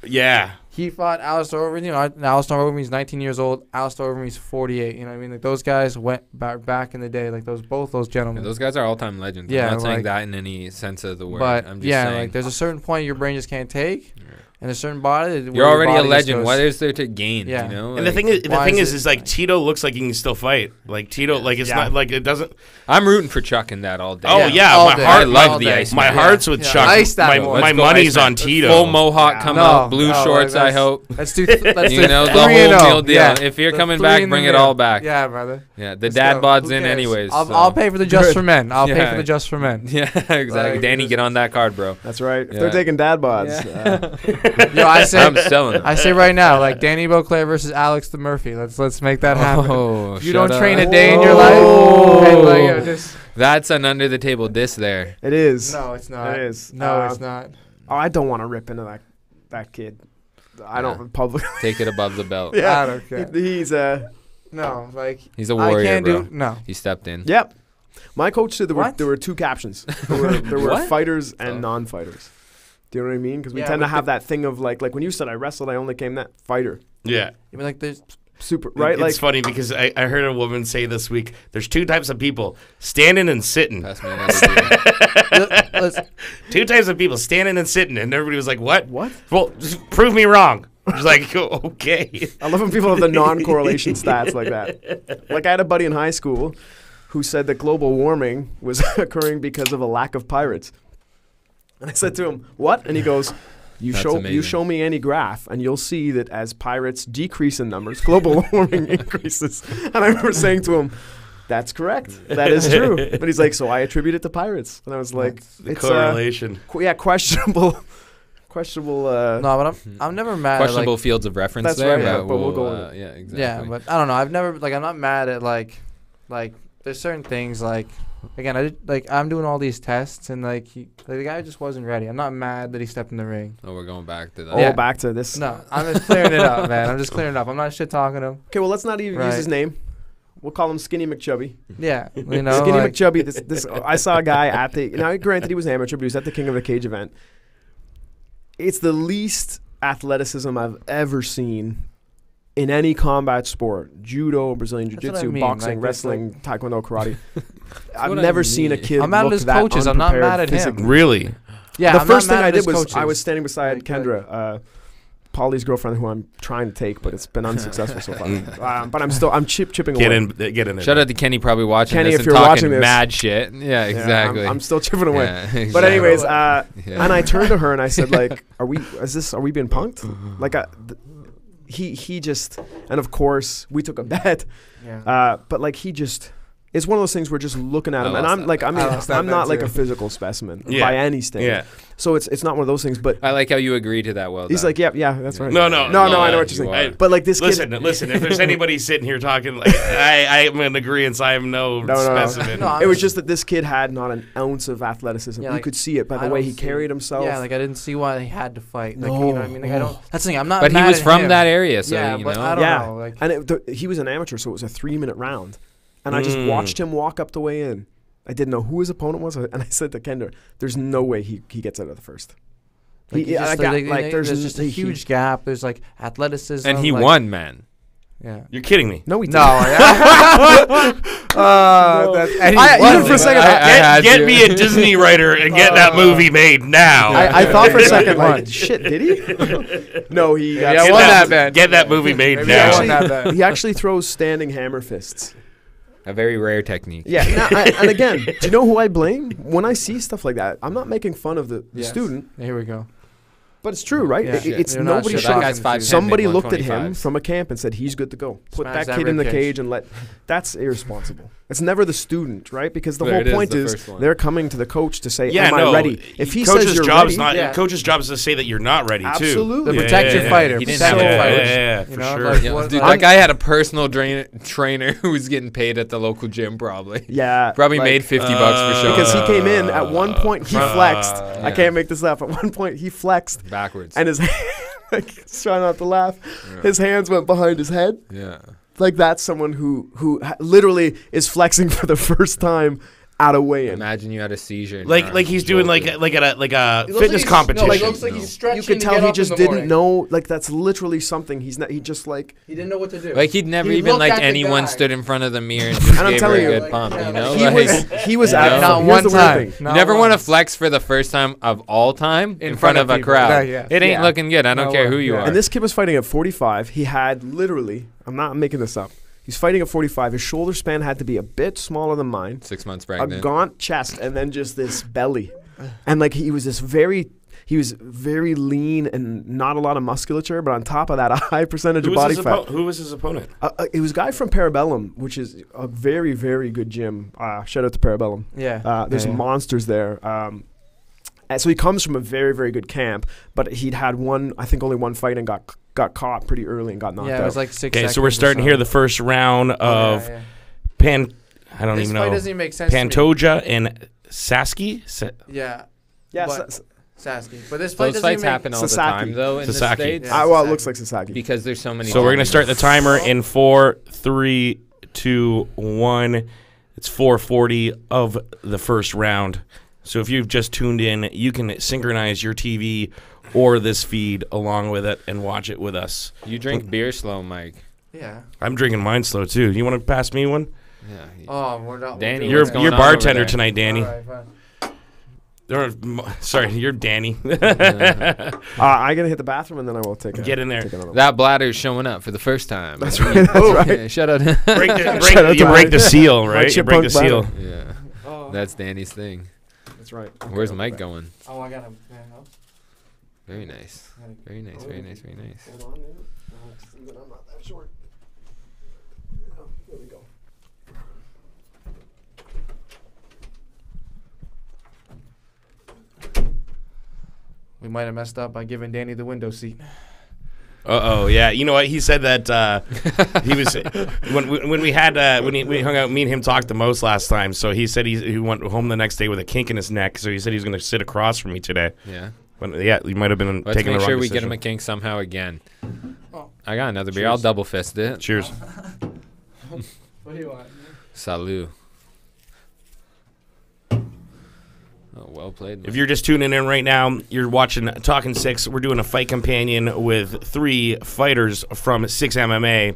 he fought Alistair Overeem. Alistair Overeem's 19 years old. Alistair Overeem's 48. You know what I mean? Like those guys went back in the day. Like both those gentlemen. Yeah, those guys are all-time legends. Yeah, I'm not saying that in any sense of the word. But I'm just saying. like there's a certain point your brain just can't take. in a certain body. You're already a legend. What is there to gain? Yeah. You know? And the thing is like Tito looks like he can still fight. Like Tito, like it's not like it doesn't. I'm rooting for Chuck in that all day. Oh yeah, I love the ice. My heart's with Chuck. My money's on Tito. Full mohawk come out, blue shorts. I hope. Let's do. Let's you know the whole meal deal. If you're coming back, bring it all back. Yeah, brother. Yeah, the dad bod's in anyways. I'll pay for the just for men. I'll pay for the just for men. Yeah, exactly. Danny, get on that card, bro. That's right. If they're taking dad bods. Yo, I'm selling them. I say right now, like Danny Beauclair versus Alex the Murphy. Let's make that happen. If you don't train a day in your life, that's an under the table diss there. It is. No, it's not. It is. No, it's not. Oh, I don't want to rip into that kid. I don't publicly take it above the belt. Yeah, I don't care. He's no, like he's a warrior, I can't bro. No, he stepped in. Yep. My coach said there were two captions. There were fighters and non-fighters. Do you know what I mean? Because we tend to have that thing of like when you said I wrestled, I only came that fighter. Yeah. I mean, like there's super right. It's funny because I heard a woman say this week. There's two types of people: standing and sitting. That's me. Two types of people: standing and sitting, and everybody was like, "What? What? Well, just prove me wrong." I was like, "Okay." I love when people have the non-correlation stats like that. Like I had a buddy in high school who said that global warming was occurring because of a lack of pirates. And I said to him, "What?" And he goes, You show me any graph, and you'll see that as pirates decrease in numbers, global warming increases." And I remember saying to him, "That's correct. That is true." But he's like, "So I attribute it to pirates." And I was like, the correlation. Questionable. No, but I'm never mad. Questionable fields of reference. That's there. right. But we'll go. Yeah, exactly. Yeah, but I don't know. I've never I'm not mad at like there's certain things like. Again, I'm doing all these tests, and the guy just wasn't ready. I'm not mad that he stepped in the ring. Oh, we're going back to that. Back to this. No, I'm just clearing it up, man. I'm just clearing it up. I'm not shit talking him. Okay, well, let's not even use his name. We'll call him Skinny McChubby. Yeah, you know, Skinny McChubby. This I saw a guy at the. Now, granted, he was an amateur, but he was at the King of the Cage event. It's the least athleticism I've ever seen in any combat sport: judo, Brazilian jiu-jitsu, boxing, wrestling, taekwondo, karate. I've never seen a kid. I'm mad at his coaches. I'm not mad at him. Really? Yeah. The first thing I did was I was standing beside Kendra, Polly's girlfriend, who I'm trying to take, but it's been unsuccessful so far. But I'm chipping away. Get in there. Shout out to Kenny, probably watching Kenny, this if and you're talking watching this. mad shit. Yeah, exactly. I'm still chipping away. Yeah, exactly. But anyways, and I turned to her and I said, like, are we being punked? Like, he just, and of course we took a bet. Yeah. But like he just. It's one of those things we're just looking at him, and I'm not like a physical specimen by any stage. Yeah. So it's not one of those things. But I like how you agree to that. Well, he's like, yeah, that's right. No, I know what you're saying. But like this kid. Listen. If there's anybody sitting here talking, like I'm in agreement. I am no specimen. No, it was just that this kid had not an ounce of athleticism. You could see it by the way he carried himself. Yeah, like I didn't see why he had to fight. Like, you know what I mean? Like I don't. That's the thing. I'm not. But mad he was at from him. that area, so yeah, you but know. I don't know. Like, and he was an amateur, so it was a 3-minute round. And I just watched him walk up the way in. I didn't know who his opponent was, and I said to Kendra, "There's no way he gets out of the first." There's just a huge gap. There's like athleticism, and he won, man. Yeah, you're kidding me. No, he didn't. No, even for a second, get me a Disney writer and get that movie made now. I thought for a second, like, shit, did he? No, he. I won that bet. Get that movie made now. He actually throws standing hammer fists. A very rare technique. Yeah, and again, do you know who I blame? When I see stuff like that, I'm not making fun of the student. Here we go. But it's true, right? Yeah. It's nobody shocked. Somebody looked at him from a camp and said, he's good to go. Put that kid in the cage and that's irresponsible. It's never the student, right? Because the whole point is they're coming to the coach to say, am I ready? If he says you're ready. Coach's job is to say that you're not ready, too. Absolutely. Protect your fighter. He didn't have a fighter. Yeah, for sure. Dude, that guy had a personal trainer who was getting paid at the local gym, probably. Yeah. Probably made $50 for sure. Because he came in, at one point, he flexed. I can't make this up. At one point, he flexed. Backwards. And his try not to laugh. Yeah. His hands went behind his head. Yeah. Like that's someone who literally is flexing for the first time at a weigh-in. Imagine you had a seizure. Like he's doing like a fitness competition. No, looks like he's stretching. You could tell he just didn't know. Like that's literally something. He just like he didn't know what to do. Like he'd never even like anyone stood in front of the mirror and just gave her a good pump. You know, he was at not one time. You never want to flex for the first time of all time in front of a crowd. It ain't looking good. I don't care who you are. And this kid was fighting at 45. He had literally, I'm not making this up. He's fighting at 45. His shoulder span had to be a bit smaller than mine. 6 months pregnant. A gaunt chest, and then just this belly. And like he was very lean and not a lot of musculature, but on top of that, a high percentage of body fat. Who was his opponent? It was a guy from Parabellum, which is a very, very good gym. Shout out to Parabellum. Yeah. There's monsters there. So he comes from a very, very good camp, but he'd had only one fight and got caught pretty early and got knocked out. Yeah, it was like 6 seconds. Okay, so we're starting here the first round of I don't even know. This fight doesn't even make sense Pantoja and SasakI? Yeah. Yeah, SasakI. But this fight those fights happen all the time, though, in the States. Well, it looks like SasakI. Because there's so many. So we're going to start the timer in 4, 3, 2, 1. It's 4:40 of the first round. So if you've just tuned in, you can synchronize your TV or this feed along with it and watch it with us. You drink beer slow, Mike. Yeah. I'm drinking mine slow, too. You want to pass me one? Yeah. Oh, we're not. Danny, you're bartender tonight, Danny. All right, sorry, you're Danny. I'm going to hit the bathroom, and then I will get in there. That bladder's showing up for the first time. That's right. That's right. Shout out. You break the seal, right? You break the seal. Yeah. That's Danny's thing. That's right. Where's Mike going? Oh, I got him. Very nice. Very nice. Very nice. Very nice. Hold on, I'm not that short. There we go. We might have messed up by giving Danny the window seat. Yeah. You know what? He said that he was when we hung out. Me and him talked the most last time. So he said he went home the next day with a kink in his neck. So he said he's going to sit across from me today. Yeah. You might have been taking the wrong decision. Let's make sure we get him a kink somehow again. I got another beer. I'll double fist it. Cheers. What do you want? Salut. Oh, well played. If you're just tuning in right now, you're watching Talking Six. We're doing a fight companion with 3 fighters from 6 MMA.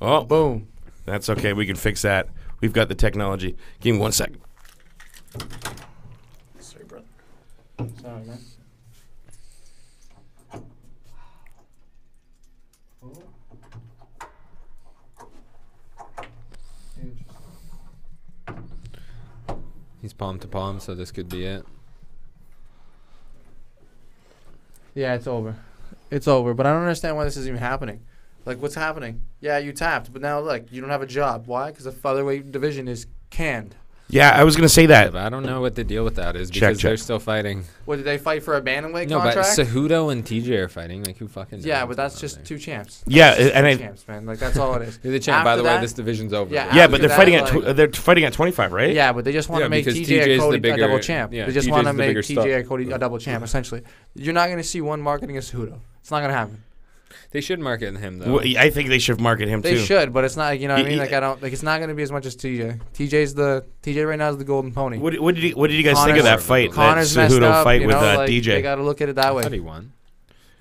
Oh, boom. That's okay. We can fix that. We've got the technology. Give me 1 second. Sorry, brother. Sorry, man. He's palm to palm, so this could be it. Yeah, it's over. It's over. But I don't understand why this is even happening. Like, what's happening? Yeah, you tapped, but now, like, you don't have a job. Why? Because the featherweight division is canned. Yeah, I was going to say that. Yeah, but I don't know what the deal with that is because they're still fighting. What, did they fight for a bantamweight contract? No, but Cejudo and TJ are fighting. Like, who fucking knows? Yeah, but that's just 2 champs. Yeah, and champs, man. Like, that's all it is. You're the champ. By the way, this division's over. Yeah, but they're fighting they're fighting at 25, right? Yeah, but they just want to make TJ and Cody a double champ. Yeah, they just want to make TJ and Cody a double champ, essentially. You're not going to see one marketing as Cejudo. It's not going to happen. They should market him though. Well, I think they should market him too. They should, but it's not. You know what I mean? Like it's not going to be as much as TJ. TJ right now is the golden pony. What did you guys think of that fight? Connor's that Cejudo fight with like, DJ. They got to look at it that way. I thought he won.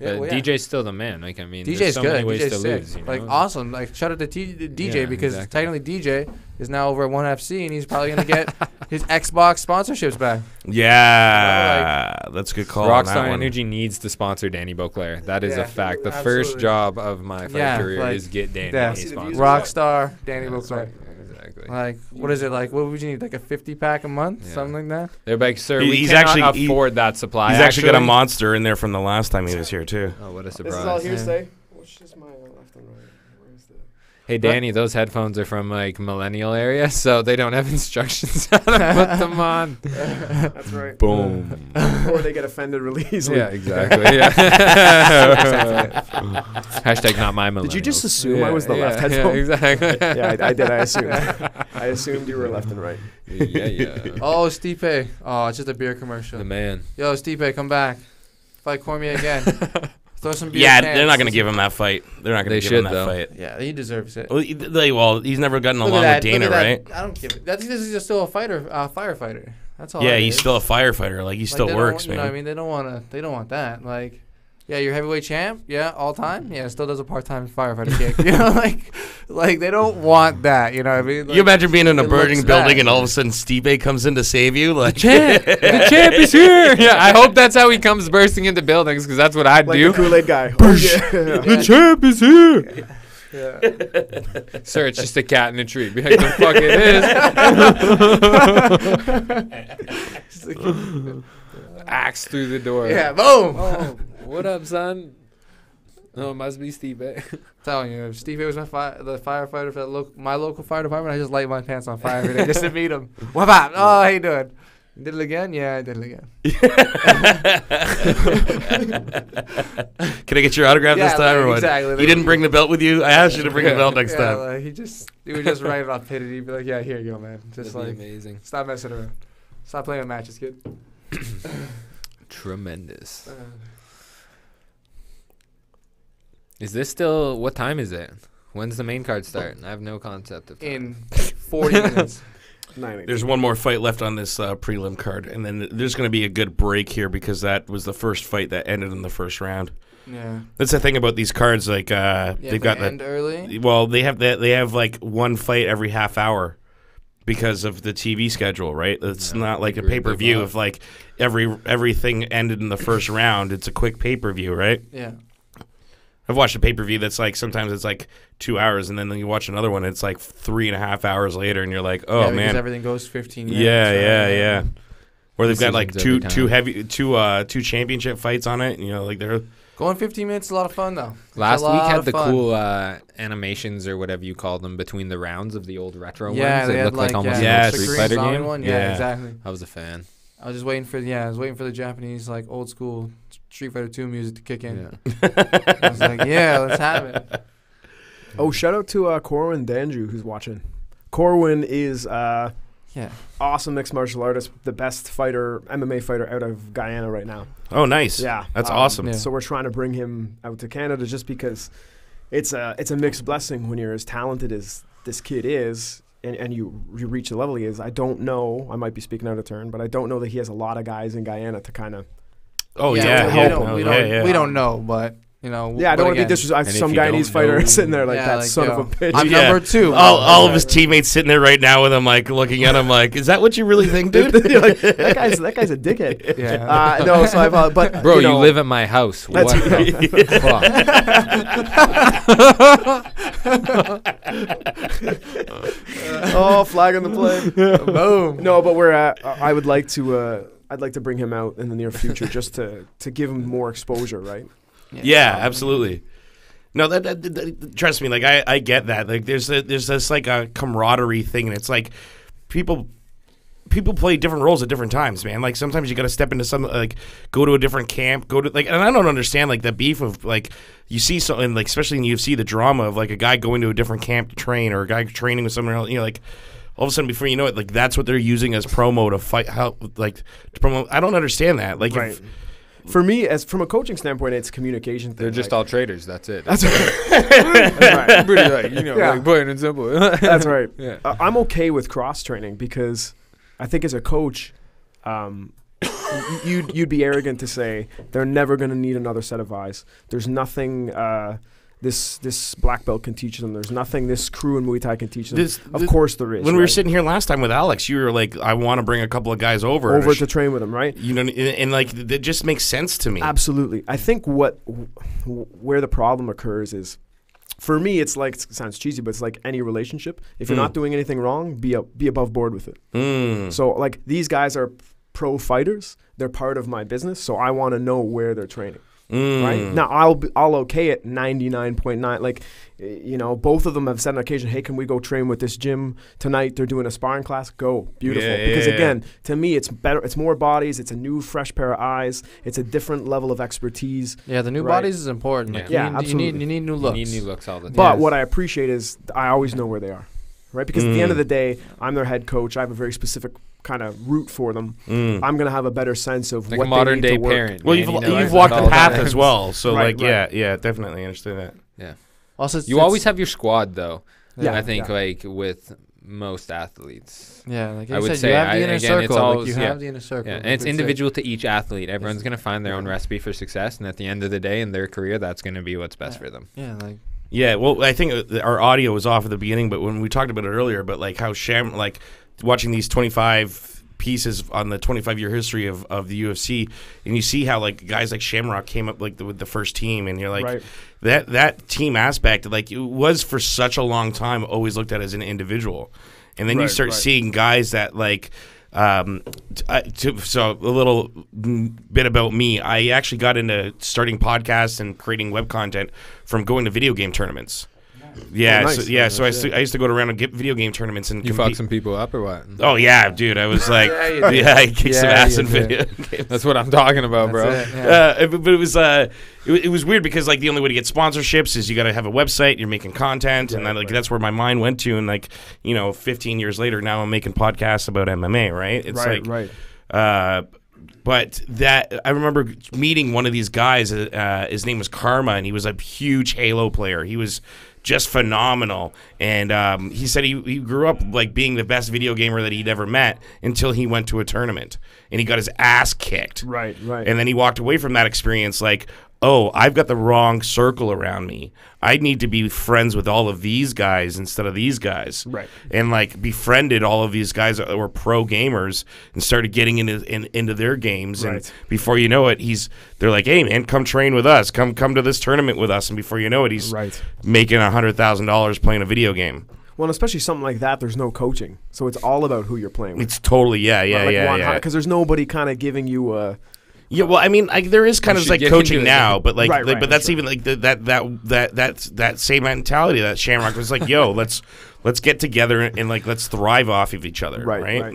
Yeah, but DJ's still the man. Like I mean, DJ's there's so good. many ways DJ's to sick. lose. You know? Like awesome. Like shout out to DJ because technically DJ is now over at ONE FC and he's probably gonna get his Xbox sponsorships back. Yeah, that's a good call. Rockstar Energy needs to sponsor Danny Beauclair. That is a fact. The first job of my fight career is get Danny sponsored. Rockstar Danny Beauclair. Exactly. Like, what is it like? What would you need? Like a 50-pack a month, something like that? They're like, sir, we cannot afford that supply. He's actually got a monster in there from the last time he was here too. Oh, what a surprise! This is all hearsay. Which is my left and right. Where's the? Hey, Danny, those headphones are from like millennial area, so they don't have instructions how to put them on. That's right. Boom. Or they get offended really easily. Yeah, exactly. Yeah. Hashtag not my millennials. Did you just assume I was the left headphone? Yeah, exactly. Yeah, I did. I assumed. I assumed you were left and right. Yeah. Oh, Stipe. Oh, it's just a beer commercial. The man. Yo, Stipe, come back. Fight Cormier again. Throw some beer Yeah, cans. they're not going to give him that fight. They're not going to give him that fight. Yeah, he deserves it. Well, he's never gotten along with Dana, right? I don't give it. That's because he's still a firefighter. That's all. Yeah, he's still a firefighter. Like, he still works, man. You know what I mean? They don't want that. Like, yeah, you're heavyweight champ. Yeah, all time. Yeah, still does a part-time firefighter kick. You know, like they don't want that. You know what I mean? Like, you imagine being in a burning building and all of a sudden Stipe comes in to save you? Like, the champ is here. Yeah, I hope that's how he comes bursting into buildings because that's what I'd do. The Kool-Aid guy. The champ is here. Yeah. Sir, it's just a cat in a tree. Be like, the fuck it is. Axe through the door. Yeah, boom. Oh, what up, son? No, it must be Steve. Telling you, if Steve was the firefighter for my local fire department, I just light my pants on fire every day just to meet him. What up? Oh, how you doing? You did it again? Yeah, I did it again. Can I get your autograph this time or what? Exactly. You didn't bring the belt with you? I asked you to bring the belt next time. Like, he would just write it off pitted. He'd be like, yeah, here you go, man. Just That'd like, be amazing. Stop messing around. Stop playing with matches, kid. Tremendous. Is this still, what time is it? When's the main card start? I have no concept of time. In 40 minutes. There's one more fight left on this prelim card, and then there's going to be a good break here because that was the first fight that ended in the first round. Yeah, that's the thing about these cards. Like they've got end early. Well, they have like one fight every half hour because of the TV schedule, right? It's not like a pay-per-view. If like everything ended in the first round, it's a quick pay-per-view, right? Yeah. I've watched a pay-per-view that's like sometimes it's like 2 hours, and then you watch another one, and it's like 3.5 hours later, and you're like, oh man, because everything goes 15 minutes. Yeah. Or they've got like two championship fights on it. You know, like they're going 15 minutes. Is a lot of fun though. Last week had the cool animations or whatever you call them between the rounds of the old retro ones. It looked like almost a Street Fighter game. One. Yeah, exactly. I was a fan. I was just waiting for the Japanese like old school Street Fighter 2 music to kick in. Yeah. I was like, yeah, let's have it. Oh, shout out to Corwin Danju who's watching. Corwin is awesome mixed martial artist, the best fighter, MMA fighter out of Guyana right now. Oh, nice. Yeah, that's awesome. Yeah. So we're trying to bring him out to Canada just because it's a mixed blessing when you're as talented as this kid is. And you reach the level he is. I don't know. I might be speaking out of turn, but I don't know that he has a lot of guys in Guyana to kind of. Oh we don't know, but you know. Yeah, I don't want to be disrespectful. Some Guyanese fighter sitting there like that son of a bitch. I'm number 2. All of his teammates sitting there right now with him, like looking at him, like, is that what you really think, dude? Like, that guy's a dickhead. Yeah. No, so I've but bro, you live at my house. What the fuck? Oh, flag on the play. Boom. No, but we're at. I'd like to bring him out in the near future just to give him more exposure, right? Yeah, absolutely. No, that trust me. Like I get that. Like there's this like a camaraderie thing, and it's like people play different roles at different times, man. Like sometimes you got to step into some like go to a different camp, and I don't understand like the beef of like you see so and like especially in UFC the drama of like a guy going to a different camp to train or a guy training with someone else. You know, like all of a sudden before you know it, like that's what they're using as promo to fight. How like to promote? I don't understand that. Like. Right. For me, as from a coaching standpoint, it's communication. They're just all traders. That's it. That's right. Pretty like like plain and simple. That's right. Yeah. I'm okay with cross training because I think as a coach, you'd be arrogant to say they're never going to need another set of eyes. There's nothing this black belt can teach them. There's nothing this crew in Muay Thai can teach them. Of course there is. When we were sitting here last time with Alex, you were like, I want to bring a couple of guys over to train with them, right? You know, and like that just makes sense to me. Absolutely. I think where the problem occurs is, for me, it's like, it sounds cheesy, but it's like any relationship. If you're not doing anything wrong, be above board with it. So like these guys are pro fighters. They're part of my business, so I want to know where they're training. Right now, I'll okay it 99.9. Like, both of them have said on occasion, "Hey, can we go train with this gym tonight? They're doing a sparring class. Go, beautiful." Because again, to me, it's better. It's more bodies. It's a new, fresh pair of eyes. It's a different level of expertise. Yeah, the new bodies is important. Like, absolutely. You need new looks. You need new looks all the time. But what I appreciate is I always know where they are. Right, because at the end of the day, I'm their head coach. I have a very specific kind of root for them, I'm gonna have a better sense of like what a modern they need day to work. parent. Well, you've walked the path as well, so right, yeah, definitely understand that. Yeah. Also, you always have your squad though. Yeah, I think like with most athletes. Yeah, like I would say you have the inner circle. it's always, you have the inner circle. Yeah, and it's individual to each athlete. Everyone's gonna find their own recipe for success, and at the end of the day, in their career, that's gonna be what's best for them. Yeah, like. Yeah, well, I think our audio was off at the beginning, but when we talked about it earlier, but like how watching these 25 pieces on the 25-year history of the UFC, and you see how like guys like Shamrock came up like with the first team, and you're like that team aspect, like it was for such a long time always looked at as an individual, and then you start seeing guys that like. So a little bit about me. I actually got into starting podcasts and creating web content from going to video game tournaments. Yeah, nice. So I used to go around and get video game tournaments and you fuck some people up or what? Oh yeah, dude. I was like, I kicked some ass in video games. That's what I'm talking about, bro. But it was weird because like the only way to get sponsorships is you got to have a website. You're making content, and that's where my mind went to. And like 15 years later, now I'm making podcasts about MMA. Right? It's but that I remember meeting one of these guys. His name was Karma, and he was a huge Halo player. He was just phenomenal, and he said he grew up like being the best video gamer that he'd ever met until he went to a tournament and he got his ass kicked. Right. And then he walked away from that experience like, oh, I've got the wrong circle around me. I need to be friends with all of these guys instead of these guys. Right. And like befriended all of these guys that were pro gamers and started getting into their games. Right. And before you know it, they're like, hey man, come train with us. Come to this tournament with us. And before you know it, he's making $100,000 playing a video game. Well, and especially something like that, there's no coaching. So it's all about who you're playing with. It's totally, yeah. Because there's nobody kind of giving you a... Yeah, well, I mean, there is kind of like coaching now, but like, but that's even like that same mentality that Shamrock was like, yo, let's get together and like let's thrive off of each other, right?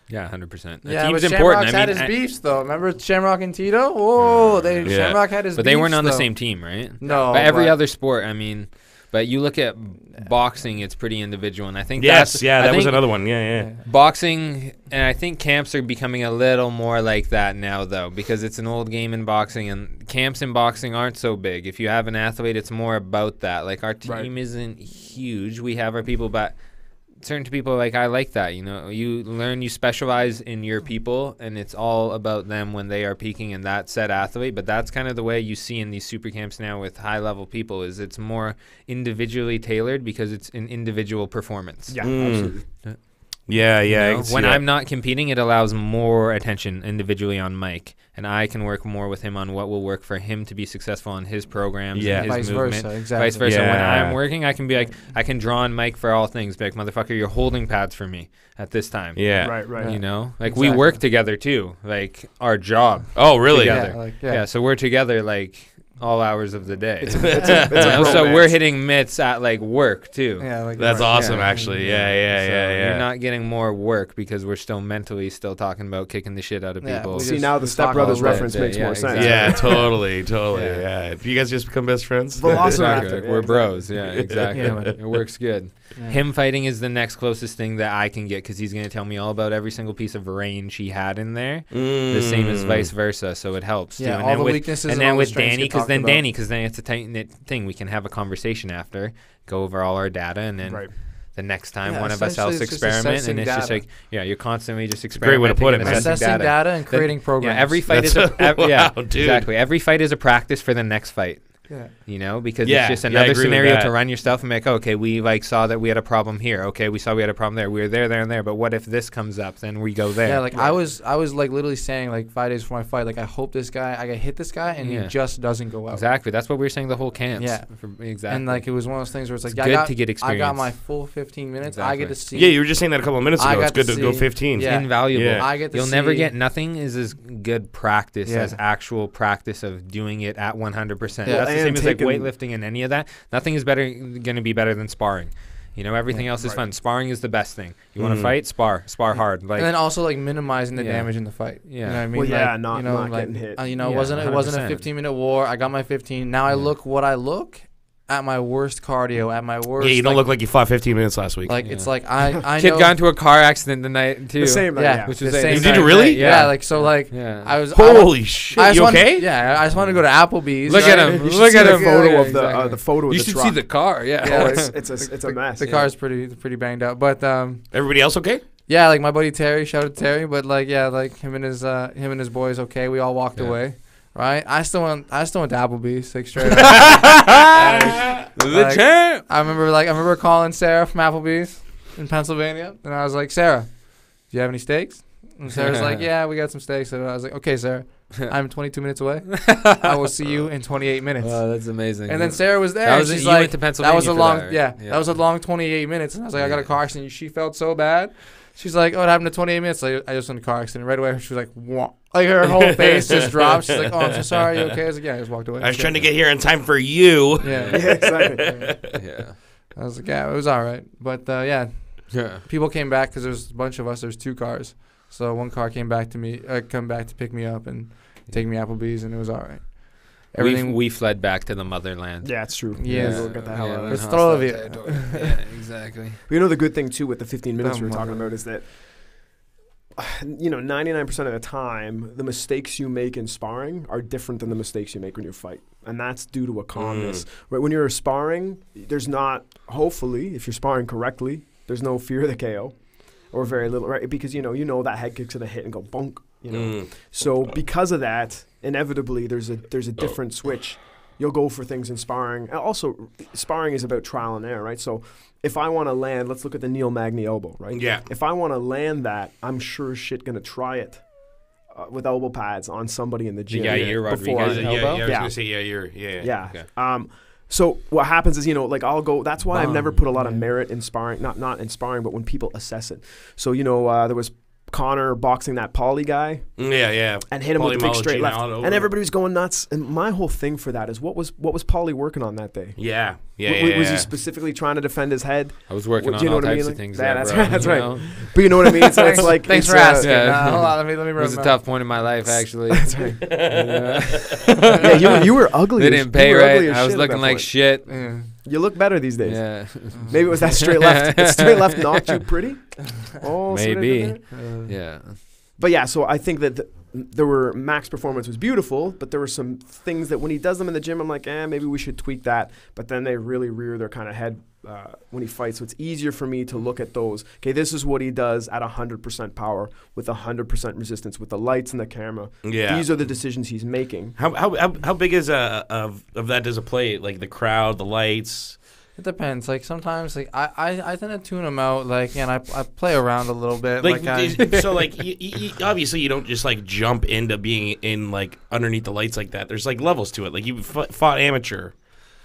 Yeah, 100%. Yeah, but Shamrock's had his beefs though. Remember Shamrock and Tito? Whoa, Shamrock had his beefs. But they weren't on the same team, right? No. But every other sport, I mean. But you look at boxing; it's pretty individual, and I think that was another one. Yeah. Boxing, and I think camps are becoming a little more like that now, though, because it's an old game in boxing, and camps in boxing aren't so big. If you have an athlete, it's more about that. Like our team isn't huge; we have our people, but certain people I like that. You learn, you specialize in your people, and it's all about them when they are peaking in that said athlete. But that's kind of the way you see in these super camps now with high level people, is it's more individually tailored because it's an individual performance. Yeah, absolutely. Yeah. When I'm not competing, it allows more attention individually on Mike, and I can work more with him on what will work for him to be successful on his programs and his movement. Vice versa. Yeah. When I'm working, I can be like, I can draw on Mike for all things. Be like, motherfucker, you're holding pads for me at this time. Yeah. Right. We work together too. Like our job. Oh, really? Together. So we're together all hours of the day. It's a so we're hitting mitts at work too. Yeah, that's awesome. Actually, yeah. You're not getting more work because we're still mentally talking about kicking the shit out of people. See, now the Step Brothers reference makes more sense. Exactly. Yeah, totally. Yeah. You guys just become best friends. Velociraptor. We're bros. Yeah, exactly. It works good. Yeah. Him fighting is the next closest thing that I can get because he's going to tell me all about every single piece of range he had in there. The same as vice versa, so it helps. Yeah, too. all the weaknesses and then with Danny, because then it's a tight-knit thing. We can have a conversation after, go over all our data, and then the next time one of us else experiment, and it's data. Just you're constantly just experimenting. Great way to put it, man. Assessing data and creating programs. Yeah, every fight exactly. Every fight is a practice for the next fight. Yeah. Because it's just another scenario to run your stuff and make, okay, we saw that we had a problem here. Okay, we saw we had a problem there. We were there, and there. But what if this comes up? Then we go there. Yeah, I was literally saying 5 days before my fight, I hope I can hit this guy and he just doesn't go out. Exactly. That's what we were saying the whole camp. Yeah. Exactly. And it was one of those things where it's good to get experience. I got my full 15 minutes. Exactly. I get to see. Yeah, you were just saying that a couple of minutes ago. It's good to go 15. Yeah. It's invaluable. Yeah. I get to You'll never get nothing is as good practice as actual practice of doing it at 100%. Yeah. That's the same as weightlifting and any of that. Nothing is going to be better than sparring. Everything else is fun. Sparring is the best thing. You want to fight? Spar hard. And then also minimizing the damage in the fight. Yeah. You know what I mean? Well, not getting hit. It wasn't a 15-minute war. I got my 15. Now I look what I look. at my worst cardio, at my worst. Yeah, you don't look like you fought 15 minutes last week. Like it's like I Kid got into a car accident the night too. The same night, yeah. Which the was same Did you really? Yeah. Like so, like I was. Holy shit! You okay? Yeah, I just want to go to Applebee's. Look at him. Look at the him. photo of the photo of You the should truck. see the car. Yeah. Yeah, it's a mess. The car's pretty banged up, but Everybody else okay? yeah, like my buddy Terry, shout out to Terry, but like yeah, like him and his boys okay. We all walked away. Right, I still went to Applebee's, like straight up. The champ. I remember calling Sarah from Applebee's in Pennsylvania, and I was like, Sarah, do you have any steaks? And Sarah's like, yeah, we got some steaks. And I was like, okay, Sarah, I'm 22 minutes away. I will see you in 28 minutes. Oh, that's amazing. And then Sarah was there. That was she's you like, went to Pennsylvania. That was a long, right? that was a long 28 minutes. And I was like, I got a car accident. She felt so bad. She's like, oh, it happened in 28 minutes. Like, I just went in a car accident. Right away, she was like, what? Like, her whole face just dropped. She's like, oh, I'm so sorry. You okay? I was like, yeah, I just walked away. I was trying to get here in time for you. Yeah. Exactly. Yeah. I was like, yeah, it was all right. But, yeah, people came back because there's a bunch of us. There's 2 cars. So one car came back to pick me up and take me Applebee's, and it was all right. Everything we fled back to the motherland. Yeah, it's true. Yes. We'll get the hell out of Let's there. throw it. Yeah, exactly. You know, the good thing, too, with the 15 minutes we were talking about is that, 99% of the time, the mistakes you make in sparring are different than the mistakes you make when you fight. And that's due to a calmness. Right? When you're sparring, there's not, hopefully, if you're sparring correctly, there's no fear of the KO. Or very little, right? Because, you know that head kick's going to hit and go bonk, So because of that, inevitably, there's a different switch. You'll go for things in sparring. And also, sparring is about trial and error, right? So if I want to land, let's look at the Neil Magny elbow, right? Yeah. If I want to land that, I'm sure as shit going to try it with elbow pads on somebody in the gym. Yeah, you're Rodriguez elbow? I was going to say, yeah. Okay. So what happens is, like I'll go, that's why I've never put a lot of merit in sparring, not in sparring, but when people assess it. So, there was Connor boxing that Pauly guy. Yeah. And hit him with a big straight left. And everybody was going nuts. And my whole thing for that is what was Pauly working on that day? Yeah. Was he specifically trying to defend his head? I was working on all types of things. Yeah, that's right. But you know what I mean? So it's like, thanks for asking. Hold on, let me it was a tough point in my life, actually. That's right. Yeah, you were ugly. They didn't pay right. I was looking like shit. Yeah. You look better these days. Yeah. Maybe it was that straight left. Straight left knocked you pretty. Oh, maybe. Yeah. But yeah, so I think that there were Mac's performance was beautiful, but there were some things that when he does them in the gym, I'm like, maybe we should tweak that. But then they really rear their kind of head when he fights. So it's easier for me to look at those. Okay, this is what he does at 100% power with 100% resistance with the lights and the camera. Yeah. These are the decisions he's making. How big is of that does a play? Like the crowd, the lights? It depends. Like sometimes, like I tend to tune them out. Like, and I play around a little bit. So like, you, obviously you don't just like jump into being in like underneath the lights like that. There's like levels to it. Like you fought amateur,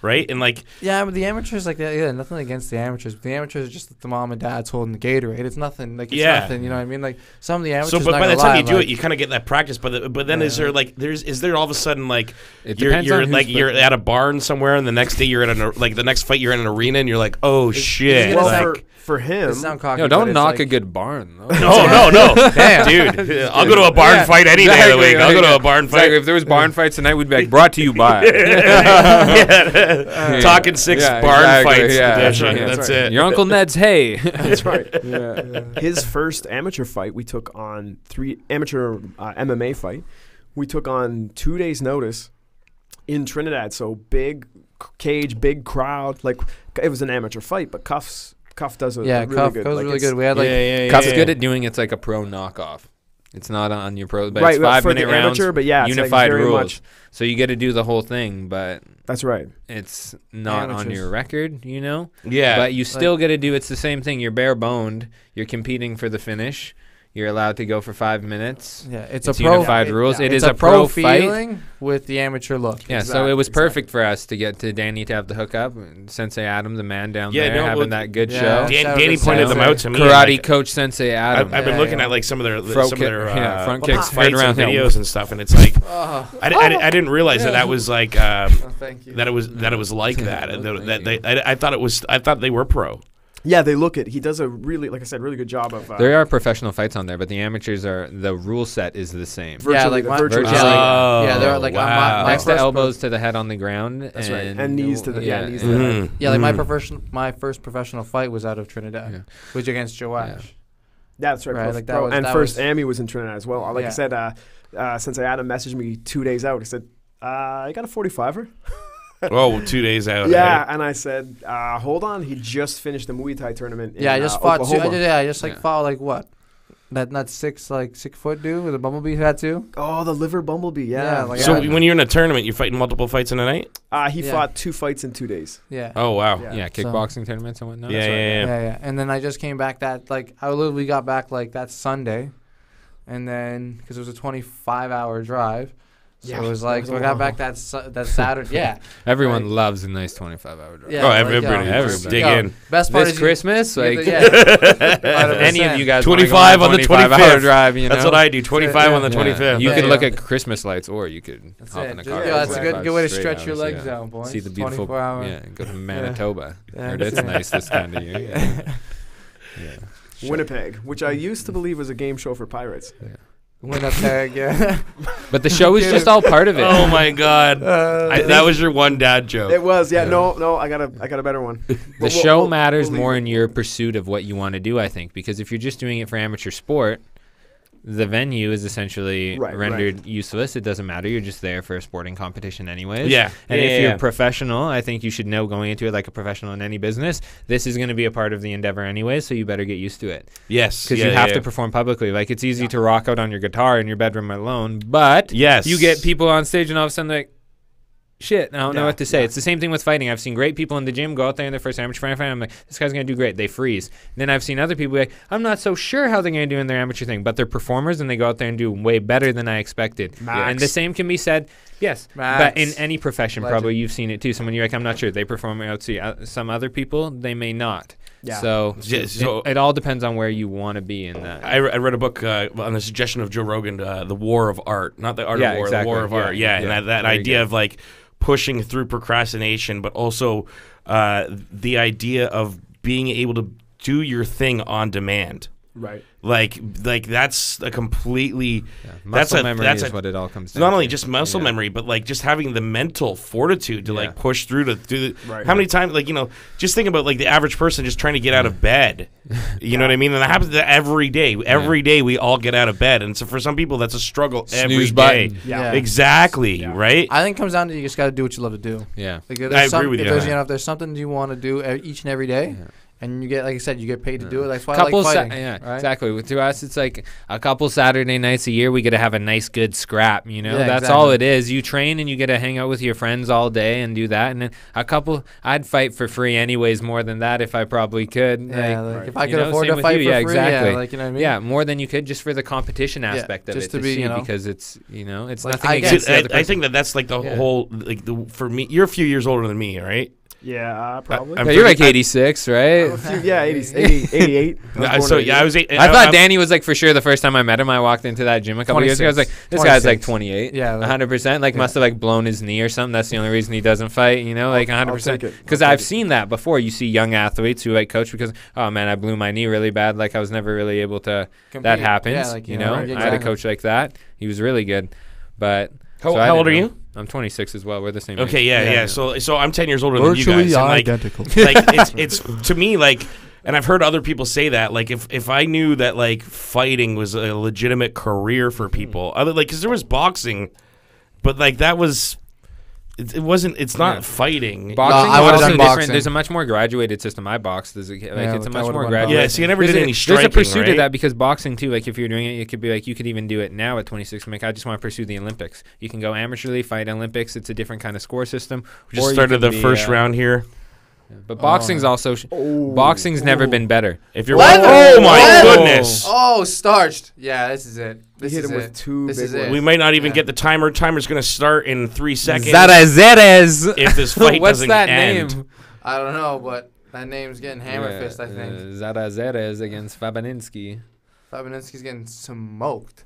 right? And like but the amateurs like that. Yeah, nothing against the amateurs. But the amateurs are just the mom and dad's holding the Gatorade. It's nothing. Like it's nothing. You know what I mean? Like some of the amateurs. So, but by the time you do it, you kind of get that practice. But then is there like is there all of a sudden like you're at a barn somewhere, and the next day you're at the next fight you're in an arena, and you're like, oh shit. Well, for him, don't knock a good barn. Though. No. Damn, dude. I'll go to a barn fight any day of the week. I'll go to a barn fight. If there was barn fights tonight, we'd be like, brought to you by. Talking six barn fights. Yeah, that's it. Your Uncle Ned's hay. That's right. His first amateur fight, we took on amateur MMA fight. We took on 2 days' notice in Trinidad. So big cage, big crowd. Like it was an amateur fight, but Cuff does a really good. Cuff's really good. We had Cuff's good at doing it's like a pro knockoff. It's not on your pro, but right, it's 5-minute rounds. Amateur, but yeah, unified like rules. So you get to do the whole thing, but that's right. It's not on your record, Yeah, but you still get to do. It's the same thing. You're bare boned. You're competing for the finish. You're allowed to go for 5 minutes. Yeah, it's a unified rules. It is a pro feeling fight with the amateur look. Yeah, so it was perfect for us to get to Danny to have the hookup. Sensei Adam, the man down there, having that good show. Danny pointed them out to me. Karate coach Sensei Adam. I've been looking at like some of their front kicks, fights and videos and stuff, and it's like I didn't realize that was like that it was like that. I thought they were pro. Yeah, they look it. He does a really, like I said, really good job of. There are professional fights on there, but the amateurs the rule set is the same. Virtually, virtually. They're like next to elbows to the head on the ground. That's right. And knees to the knees to the head. Yeah, like my first professional fight was out of Trinidad, which against Joash. Yeah, that's right. Like that was, and first Amy was in Trinidad as well. Like I said, since Adam messaged me 2 days out, he said, "I got a 45er." Oh, 2 days out. Yeah, and I said, hold on. He just finished the Muay Thai tournament. I just fought. Oklahoma. I just fought like what? That 6 foot dude with a bumblebee tattoo. Oh, the liver bumblebee. Yeah. So when you're in a tournament, you're fighting multiple fights in a night. He fought 2 fights in 2 days. Yeah. Oh wow. Yeah, kickboxing tournaments and whatnot. Yeah. And then I just came back I literally got back that Sunday, and then because it was a 25-hour drive. So it was like I got back that Saturday. Yeah, everyone loves a nice 25-hour drive. Yeah, everybody dig in. Best part is Christmas. Like any of you guys 25 on the 25th drive. You know? That's what I do. 25 on the 25th. You could look at Christmas lights, or you could hop in a car. That's a good way to stretch your legs out, boys. See the beautiful. Yeah, go to Manitoba. It's nice this time of year. Yeah. Winnipeg, which I used to believe was a game show for pirates. Winnipeg, yeah. But the show is just all part of it. Oh my God, that was your one dad joke. It was, yeah. No, I got a better one. The show matters more in your pursuit of what you want to do, I think, because if you're just doing it for amateur sport, the venue is essentially rendered useless. It doesn't matter. You're just there for a sporting competition anyways. Yeah. And if you're professional, I think you should know going into it like a professional in any business, this is going to be a part of the endeavor anyways, so you better get used to it. Yes. Because you have to perform publicly. Like, it's easy to rock out on your guitar in your bedroom alone, but you get people on stage and all of a sudden like, shit, I don't know what to say. It's the same thing with fighting. I've seen great people in the gym go out there in their first amateur fight. I'm like, this guy's going to do great. They freeze. And then I've seen other people be like, I'm not so sure how they're going to do in their amateur thing, but they're performers and they go out there and do way better than I expected. And the same can be said, but in any profession, probably you've seen it too. Someone you're like, I'm not sure. They perform out to some other people, they may not. Yeah. So it all depends on where you want to be in that. I read a book on the suggestion of Joe Rogan, The War of Art. Not the art of war, the war of art. Yeah, and that idea of like pushing through procrastination, but also the idea of being able to do your thing on demand. Right. Like that's a completely muscle memory is what it all comes down to. Not only just muscle memory, but like just having the mental fortitude to like push through to do the how many times, like, you know, just think about like the average person just trying to get out of bed. You know what I mean? And that happens every day. Every day we all get out of bed, and so for some people that's a struggle every day. Yeah. Exactly. Yeah. Right. I think it comes down to you just got to do what you love to do. Yeah. Like, I agree with you. If there's something you want to do each and every day. Yeah. And you get, like I said, you get paid to do it. That's why I like fighting. Right? Exactly. To us, it's like a couple Saturday nights a year. We get to have a nice, good scrap. You know, that's all it is. You train and you get to hang out with your friends all day and do that. And then I'd fight for free anyways. More than that, if I probably could. Yeah, like if I could afford to fight for free. Exactly. Yeah, like, you know what I mean? Yeah, more than you could just for the competition aspect of it. Just to be, you know, because it's, you know, it's like, nothing against the other person. I think that's like the whole, like for me. You're a few years older than me, right? Yeah, probably. You're like 86, right? Yeah, 88. I was 8. I thought Danny was like for sure the first time I met him. I walked into that gym a couple years ago. I was like, this guy's like 28. Yeah, 100%. Like must have like blown his knee or something. That's the only reason he doesn't fight. You know, like 100%. Because I've seen that before. You see young athletes who like coach because, oh man, I blew my knee really bad. Like I was never really able to. Compete. That happens. Yeah, like, you know, I had a coach like that. He was really good, but. How old are you? I'm 26 as well. We're the same. Okay, age. Yeah. So I'm 10 years older than you guys. Virtually identical. Like it's to me like, and I've heard other people say that, like if I knew that like fighting was a legitimate career for people, other like because there was boxing, but like that was. It wasn't. It's not fighting. Boxing is also different. There's a much more graduated system. I box. It's a much more graduated. Yeah. See, I never did any striking. There's a pursuit of that because boxing too. Like if you're doing it, it could be like you could even do it now at 26. Like I just want to pursue the Olympics. You can go amateurly, fight Olympics. It's a different kind of score system. We just started the first round here. But boxing's also boxing's never been better. If you're oh my goodness! Oh, starched. Yeah, this is it. They hit him with two big ones. We might not even get the timer. Timer's going to start in 3 seconds. Prazeres. If this fight What's doesn't that end. name? I don't know, but that name's getting hammer fist, I think. Prazeres against Fabinski. Fabinski's getting smoked.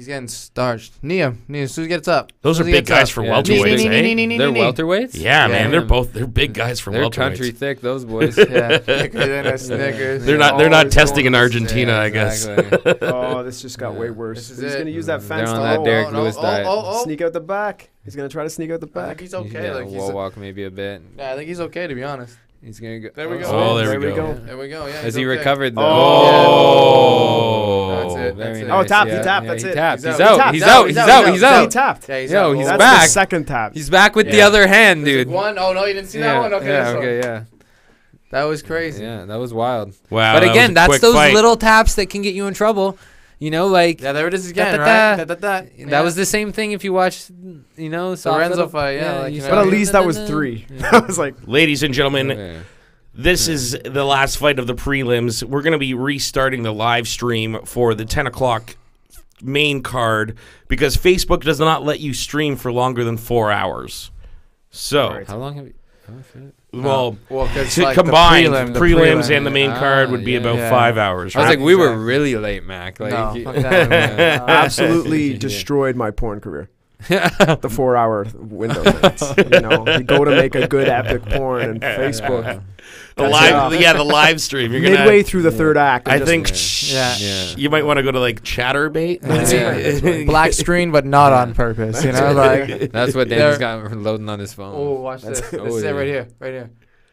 He's getting starched. Nia, as soon as he gets up. Those are big guys for welterweights, eh? They're welterweights? Yeah, man. They're big guys for welterweights. They're country thick, those boys. Yeah, thicker than a Snickers. They're not testing in Argentina, I guess. Oh, this just got way worse. He's going to use that fence on that Derek Lewis diet. Sneak out the back. He's going to try to sneak out the back. I think he's okay. Yeah, wall walk maybe a bit. Yeah, I think he's okay, to be honest. He's gonna go. There we go. Oh, there we go. There we go. Yeah. Has he recovered though? Oh, that's it. Very nice. Oh, tapped. He tapped. That's it. He's out. He's out. He tapped. Yeah, he's out. He's That's back. the second tap. He's back with the other hand, dude. One. Oh no, you didn't see that one. Okay. Yeah. That was crazy. Yeah, that was wild. Wow. But again, that's those little taps that can get you in trouble. You know, like there it is again, right? That was the same thing if you watched, the Lorenzo fight. Yeah, but at least that was 3. I was like, ladies and gentlemen. This is the last fight of the prelims. We're going to be restarting the live stream for the 10 o'clock main card because Facebook does not let you stream for longer than 4 hours. So, how long have you? Well, like combined, the prelims and the main card would be about 5 hours. Right? I was like, we were really late, Mac. Like, absolutely destroyed my porn career. The 4-hour window. You go to make a good epic porn and Facebook. The live stream. You're midway through the third act. I think you might want to go to like Chatterbait. Black screen, but not on purpose. That's what Danny's got loading on his phone. Oh, watch this. This is it right here.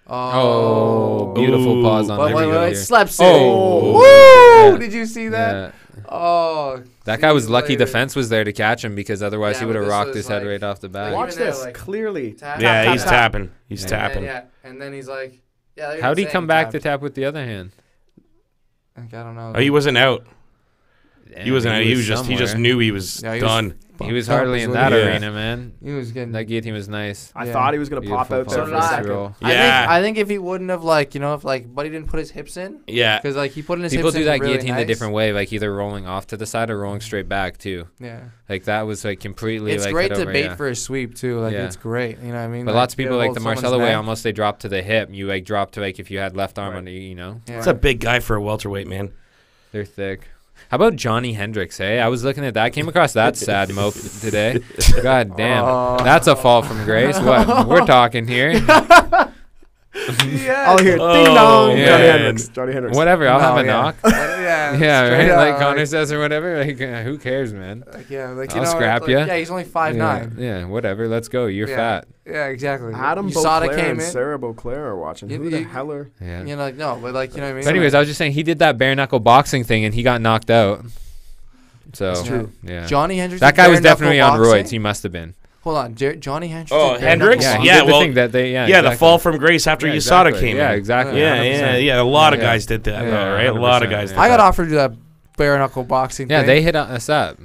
Oh, beautiful pause on the video here. Slap sit. Oh, woo! Did you see that? Oh, that guy was lucky. The fence was there to catch him because otherwise he would have rocked his head right off the bat. Watch this clearly. He's tapping. He's tapping. And then he's like, how'd he come back to tap with the other hand? I don't know. Oh, he wasn't out. He wasn't out. He just knew he was done. He was hardly in that arena, man. He was getting that guillotine was nice. I thought he was gonna pop out there for a second. I think if he wouldn't have if Buddy didn't put his hips in. Yeah. Because he put in his hips in. People do that really guillotine the different way, like either rolling off to the side or rolling straight back too. Yeah. Like that was completely. It's great to bait for a sweep too. It's great. You know what I mean? But lots of people the Marcelo way almost they drop to the hip. You drop to if you had left arm under you. It's a big guy for a welterweight, man. They're thick. How about Johnny Hendricks, hey? I was looking at that. Came across that sad mope today. God damn. That's a fall from grace. What? We're talking here. I'll hear ding dong. Johnny Hendricks. Whatever. I'll have a knock. Yeah, right? Like Connor says or whatever. Who cares, man? I'll scrap you. Yeah, he's only 5'9". Yeah, whatever. Let's go. You're fat. Yeah, exactly. Adam Beauclair and Sarah Beauclair are watching. Who the hell are? Yeah. No, but you know what I mean? But anyways, I was just saying he did that bare knuckle boxing thing and he got knocked out. So, that's true. Yeah. Johnny Hendricks. That guy was definitely on roids. He must have been. Hold on, Johnny Hendricks. Oh, Hendricks? Yeah, well, the fall from grace after USADA came in. Yeah, exactly. Yeah. A lot of guys did that, though, right? A lot of guys did that. I got offered to do that bare knuckle boxing thing. Yeah, they hit us up.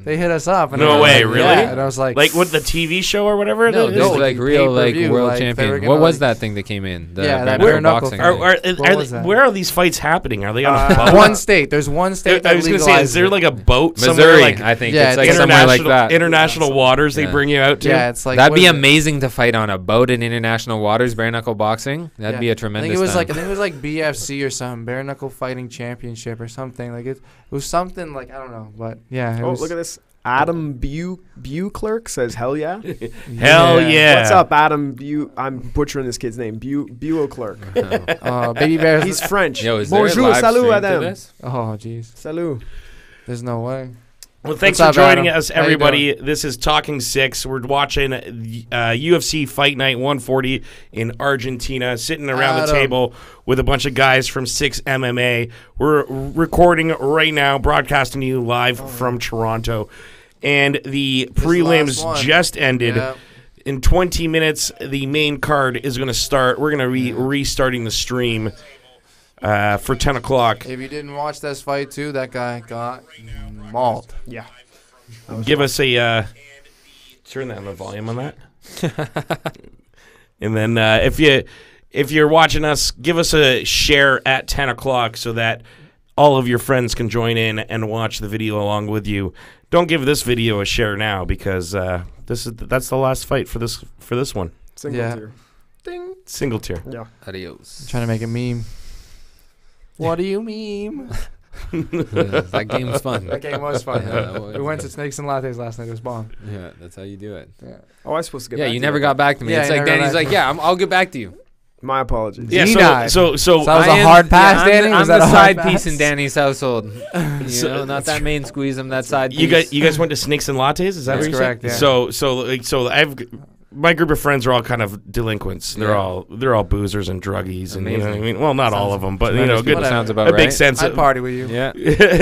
No way, really? Yeah, and I was like with the TV show or whatever? No, this is like real world champion. What was that thing that came in? That bare knuckle thing. Where are these fights happening? Are they on a boat? One state. There's one state. I was going to say, is there like a boat somewhere? Missouri, I think it's like somewhere like that. International waters they bring you out to? Yeah, it's like that'd be amazing to fight on a boat in international waters, bare knuckle boxing. That'd be a tremendous. I think it was like BFC or something, bare knuckle fighting championship or something. Like it was something like I don't know. But yeah. Look at this. Adam Beauclerc says, "Hell yeah, hell yeah." What's up, Adam I'm butchering this kid's name. Beauclerc. Baby Bear. He's French. Yo, is Bonjour, salut, Adam. Oh, jeez. Salut. There's no way. Well, thanks for joining us, everybody. This is Talking Six. We're watching UFC Fight Night 140 in Argentina, sitting around the table with a bunch of guys from 6 MMA. We're recording right now, broadcasting to you live from Toronto. And the prelims just ended. Yeah. In 20 minutes, the main card is going to start. We're going to be restarting the stream for 10 o'clock. If you didn't watch this fight, too, that guy got mauled. Yeah. Give us a... turn down the volume on that. And then if you're watching us, give us a share at 10 o'clock so that all of your friends can join in and watch the video along with you. Don't give this video a share now because that's the last fight for this one. Single tier. Ding. Single tier. Yeah. Adios. I'm trying to make a meme. What do you meme? That game was fun. That game was fun. Yeah, we went to Snakes and Lattes last night. It was bomb. Yeah, that's how you do it. Yeah. Oh, I was supposed to get Yeah, back you to never got back to me. Yeah, It's you like never got Danny's back like, to yeah, I'll get back to you. My apologies. Yeah, so that was a hard pass, Danny. I'm Was the that a side hard piece pass? in Danny's household. Not that main squeeze. I'm that side piece. You guys went to Snakes and Lattes? Is that That's what you correct, said? yeah. So I've my group of friends are all kind of delinquents. They're all boozers and druggies, and you know what I mean. Well, not all of them, but you know, good. Sounds about a right. big sense. I'd party with you. Yeah.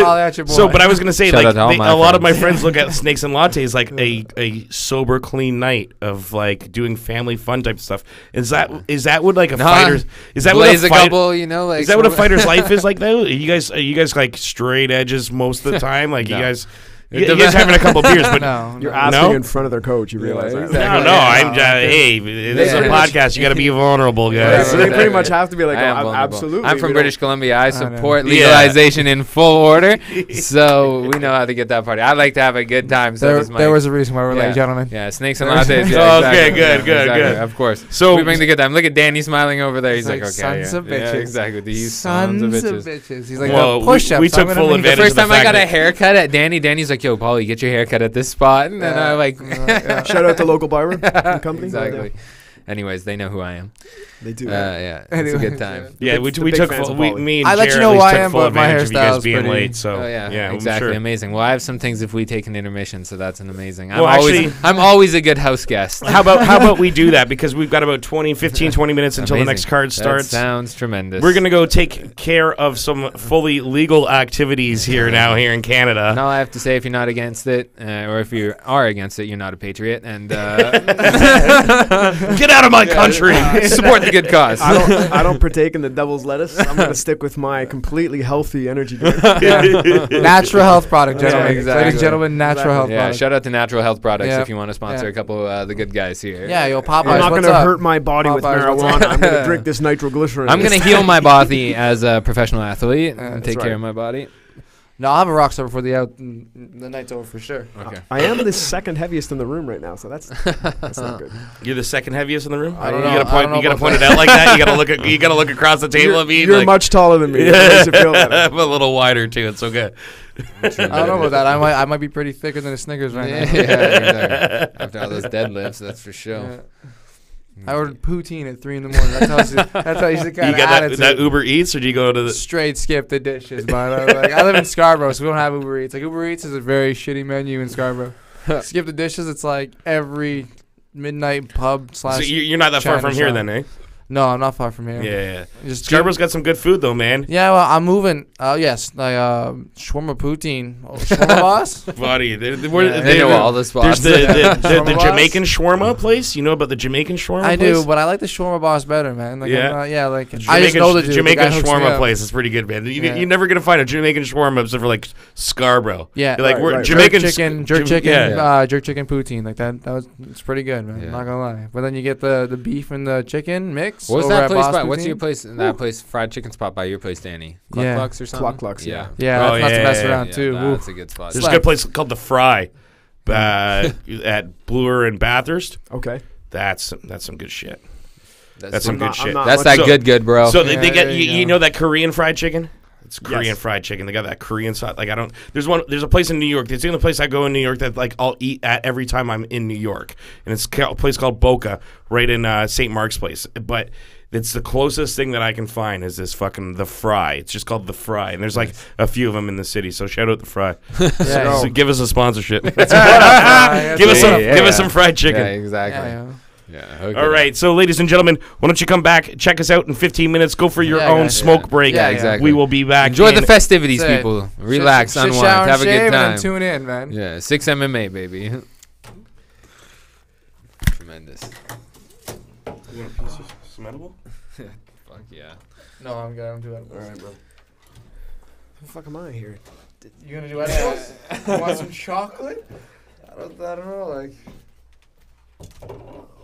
Holla at your boy. So, but I was gonna say, Shout like, out to all my a lot of my friends. friends look at Snakes and Lattes like a sober, clean night of like doing family fun type stuff. Is that what like a fighter's? Is that what Blaze a a fighter? couple, you know, like Is that what a fighter's life is like though? Are you guys like straight edges most of the time? Like No. you guys having a couple beers, but No, You're no. asking in front of their coach. You realize that. exactly. no, I'm hey, this is a podcast. You got to be vulnerable, guys. So they pretty much have to be like, I am oh, vulnerable. absolutely. I'm from British Columbia. I know. support Yeah. legalization in full order, so we know how to get that party. I like to have a good time. So does Mike. There was a reason why we're late, gentlemen. Yeah, snakes and lattes. Yeah, Oh, exactly. okay, good, Yeah, good, exactly. good. Of course. So We bring the good time. Look at Danny smiling over there. He's It's like, okay, sons of yeah, bitches. exactly. These sons of bitches. He's like, Well, the push-ups. we took full The advantage first of the time I fact got a that- haircut at Danny's like, yo, Paulie, get your haircut at this spot. And then I like, Shout out to local barber company. exactly. Anyways, they know who I am. They do. Yeah, it's a good time. Yeah, we big took fans full, of we, Paulie. me and I let you Jared know at least who I took am, full but my advantage of you guys hairstyle's being pretty- late. So Oh yeah, I'm exactly, sure. amazing. Well, I have some things if we take an intermission, so that's an amazing. Well, I'm always a good house guest. How about we do that because we've got about 20 minutes until the next card starts. That sounds tremendous. We're gonna go take care of some fully legal activities here in Canada. And all I have to say, if you're not against it, or if you are against it, you're not a patriot, and Get out of my country. support the good cause. I don't partake in the devil's lettuce. I'm gonna stick with my completely healthy energy drink. Natural health product, gentlemen. Yeah, exactly. Ladies and gentlemen, natural health Yeah, product. shout out to Natural Health Products Yeah. if you want to sponsor Yeah. a couple of the good guys here. Yeah, yo, Popeyes, I'm not what's gonna up? hurt my body with Popeyes, what's marijuana. up? I'm gonna drink this nitroglycerin. I'm gonna heal my body as a professional athlete and That's take care right. of my body. No, I'll have a rock star before the night's over for sure. Okay. I am the second heaviest in the room right now, so that's not good. You're the second heaviest in the room. I don't you know. gotta point. I don't know You gotta about point it that. out like that. You gotta look across the table at me. You're like, much taller than me. That makes it feel better. I'm a little wider too. It's okay. I don't know about that. I might be pretty thicker than a Snickers right Yeah, now. exactly. After all those deadlifts, that's for sure. Yeah. I ordered poutine at 3 in the morning. That's how you should You kind of got that Uber Eats, or do you go to the? Straight skip the dishes, but I live in Scarborough, so we don't have Uber Eats. Like Uber Eats is a very shitty menu in Scarborough. Skip the dishes. It's like every midnight pub slash. So you're not that far China from here, shop. then, eh? No, I'm not far from here. Yeah. Just Scarborough's got some good food though, man. Yeah, well, I'm moving. Yes, like shawarma poutine. Oh, shawarma boss. Buddy, They know all the There's spots. the Shawarma boss? Jamaican shawarma place. You know about the Jamaican shawarma I place? do, but I like the shawarma boss better, man. Like, Yeah? like The I just know the dude. Jamaican The guy hooks me shawarma up. place is pretty good, man. Yeah. You're never gonna find a Jamaican shawarma except for like Scarborough. Yeah, You're like Right, we're right. Jamaican jerk chicken, Yeah. jerk chicken poutine. Like it's pretty good, man. Yeah. I'm not gonna lie. But then you get the beef and the chicken mix. What's over that at place Boss by? What's Poutine. your place? That place, fried chicken spot by your place, Danny. Cluck Yeah. Clucks or something? Clucks, Yeah. Yeah, Oh, that's not to yeah, mess yeah, around Yeah, too. That's a good spot. There's a good place called the Fry, at Bloor and Bathurst. Okay. That's some good shit. That's some I'm good not- I'm shit. not That's much- that good, bro. So Yeah, they get there you you go. know that Korean fried chicken? It's Korean Yes. fried chicken. They got that Korean side. Like there's a place in New York. It's the only place I go in New York that like I'll eat at every time I'm in New York. And it's a place called Boca right in St. Mark's Place. But it's the closest thing that I can find is this fucking the Fry. It's just called the Fry. And there's like a few of them in the city. So shout out the Fry. Yeah, So give us a sponsorship. give yeah, us some fried chicken. Yeah, exactly. yeah. Yeah. Okay. All right, so ladies and gentlemen, why don't you come back, check us out in 15 minutes, go for your Yeah, own guys, smoke yeah. break. Yeah, exactly. We will be back. Enjoy the in- festivities, That's it. people. Relax, Shit, unwind, shower and have a shave good and then time. tune in, man. Yeah, 6 MMA, baby. Tremendous. You want a piece of some edible? Fuck yeah. No, I'm good. I'm doing it. All right, bro. The fuck am I here? You gonna do edibles? You want some chocolate? I don't know. Like.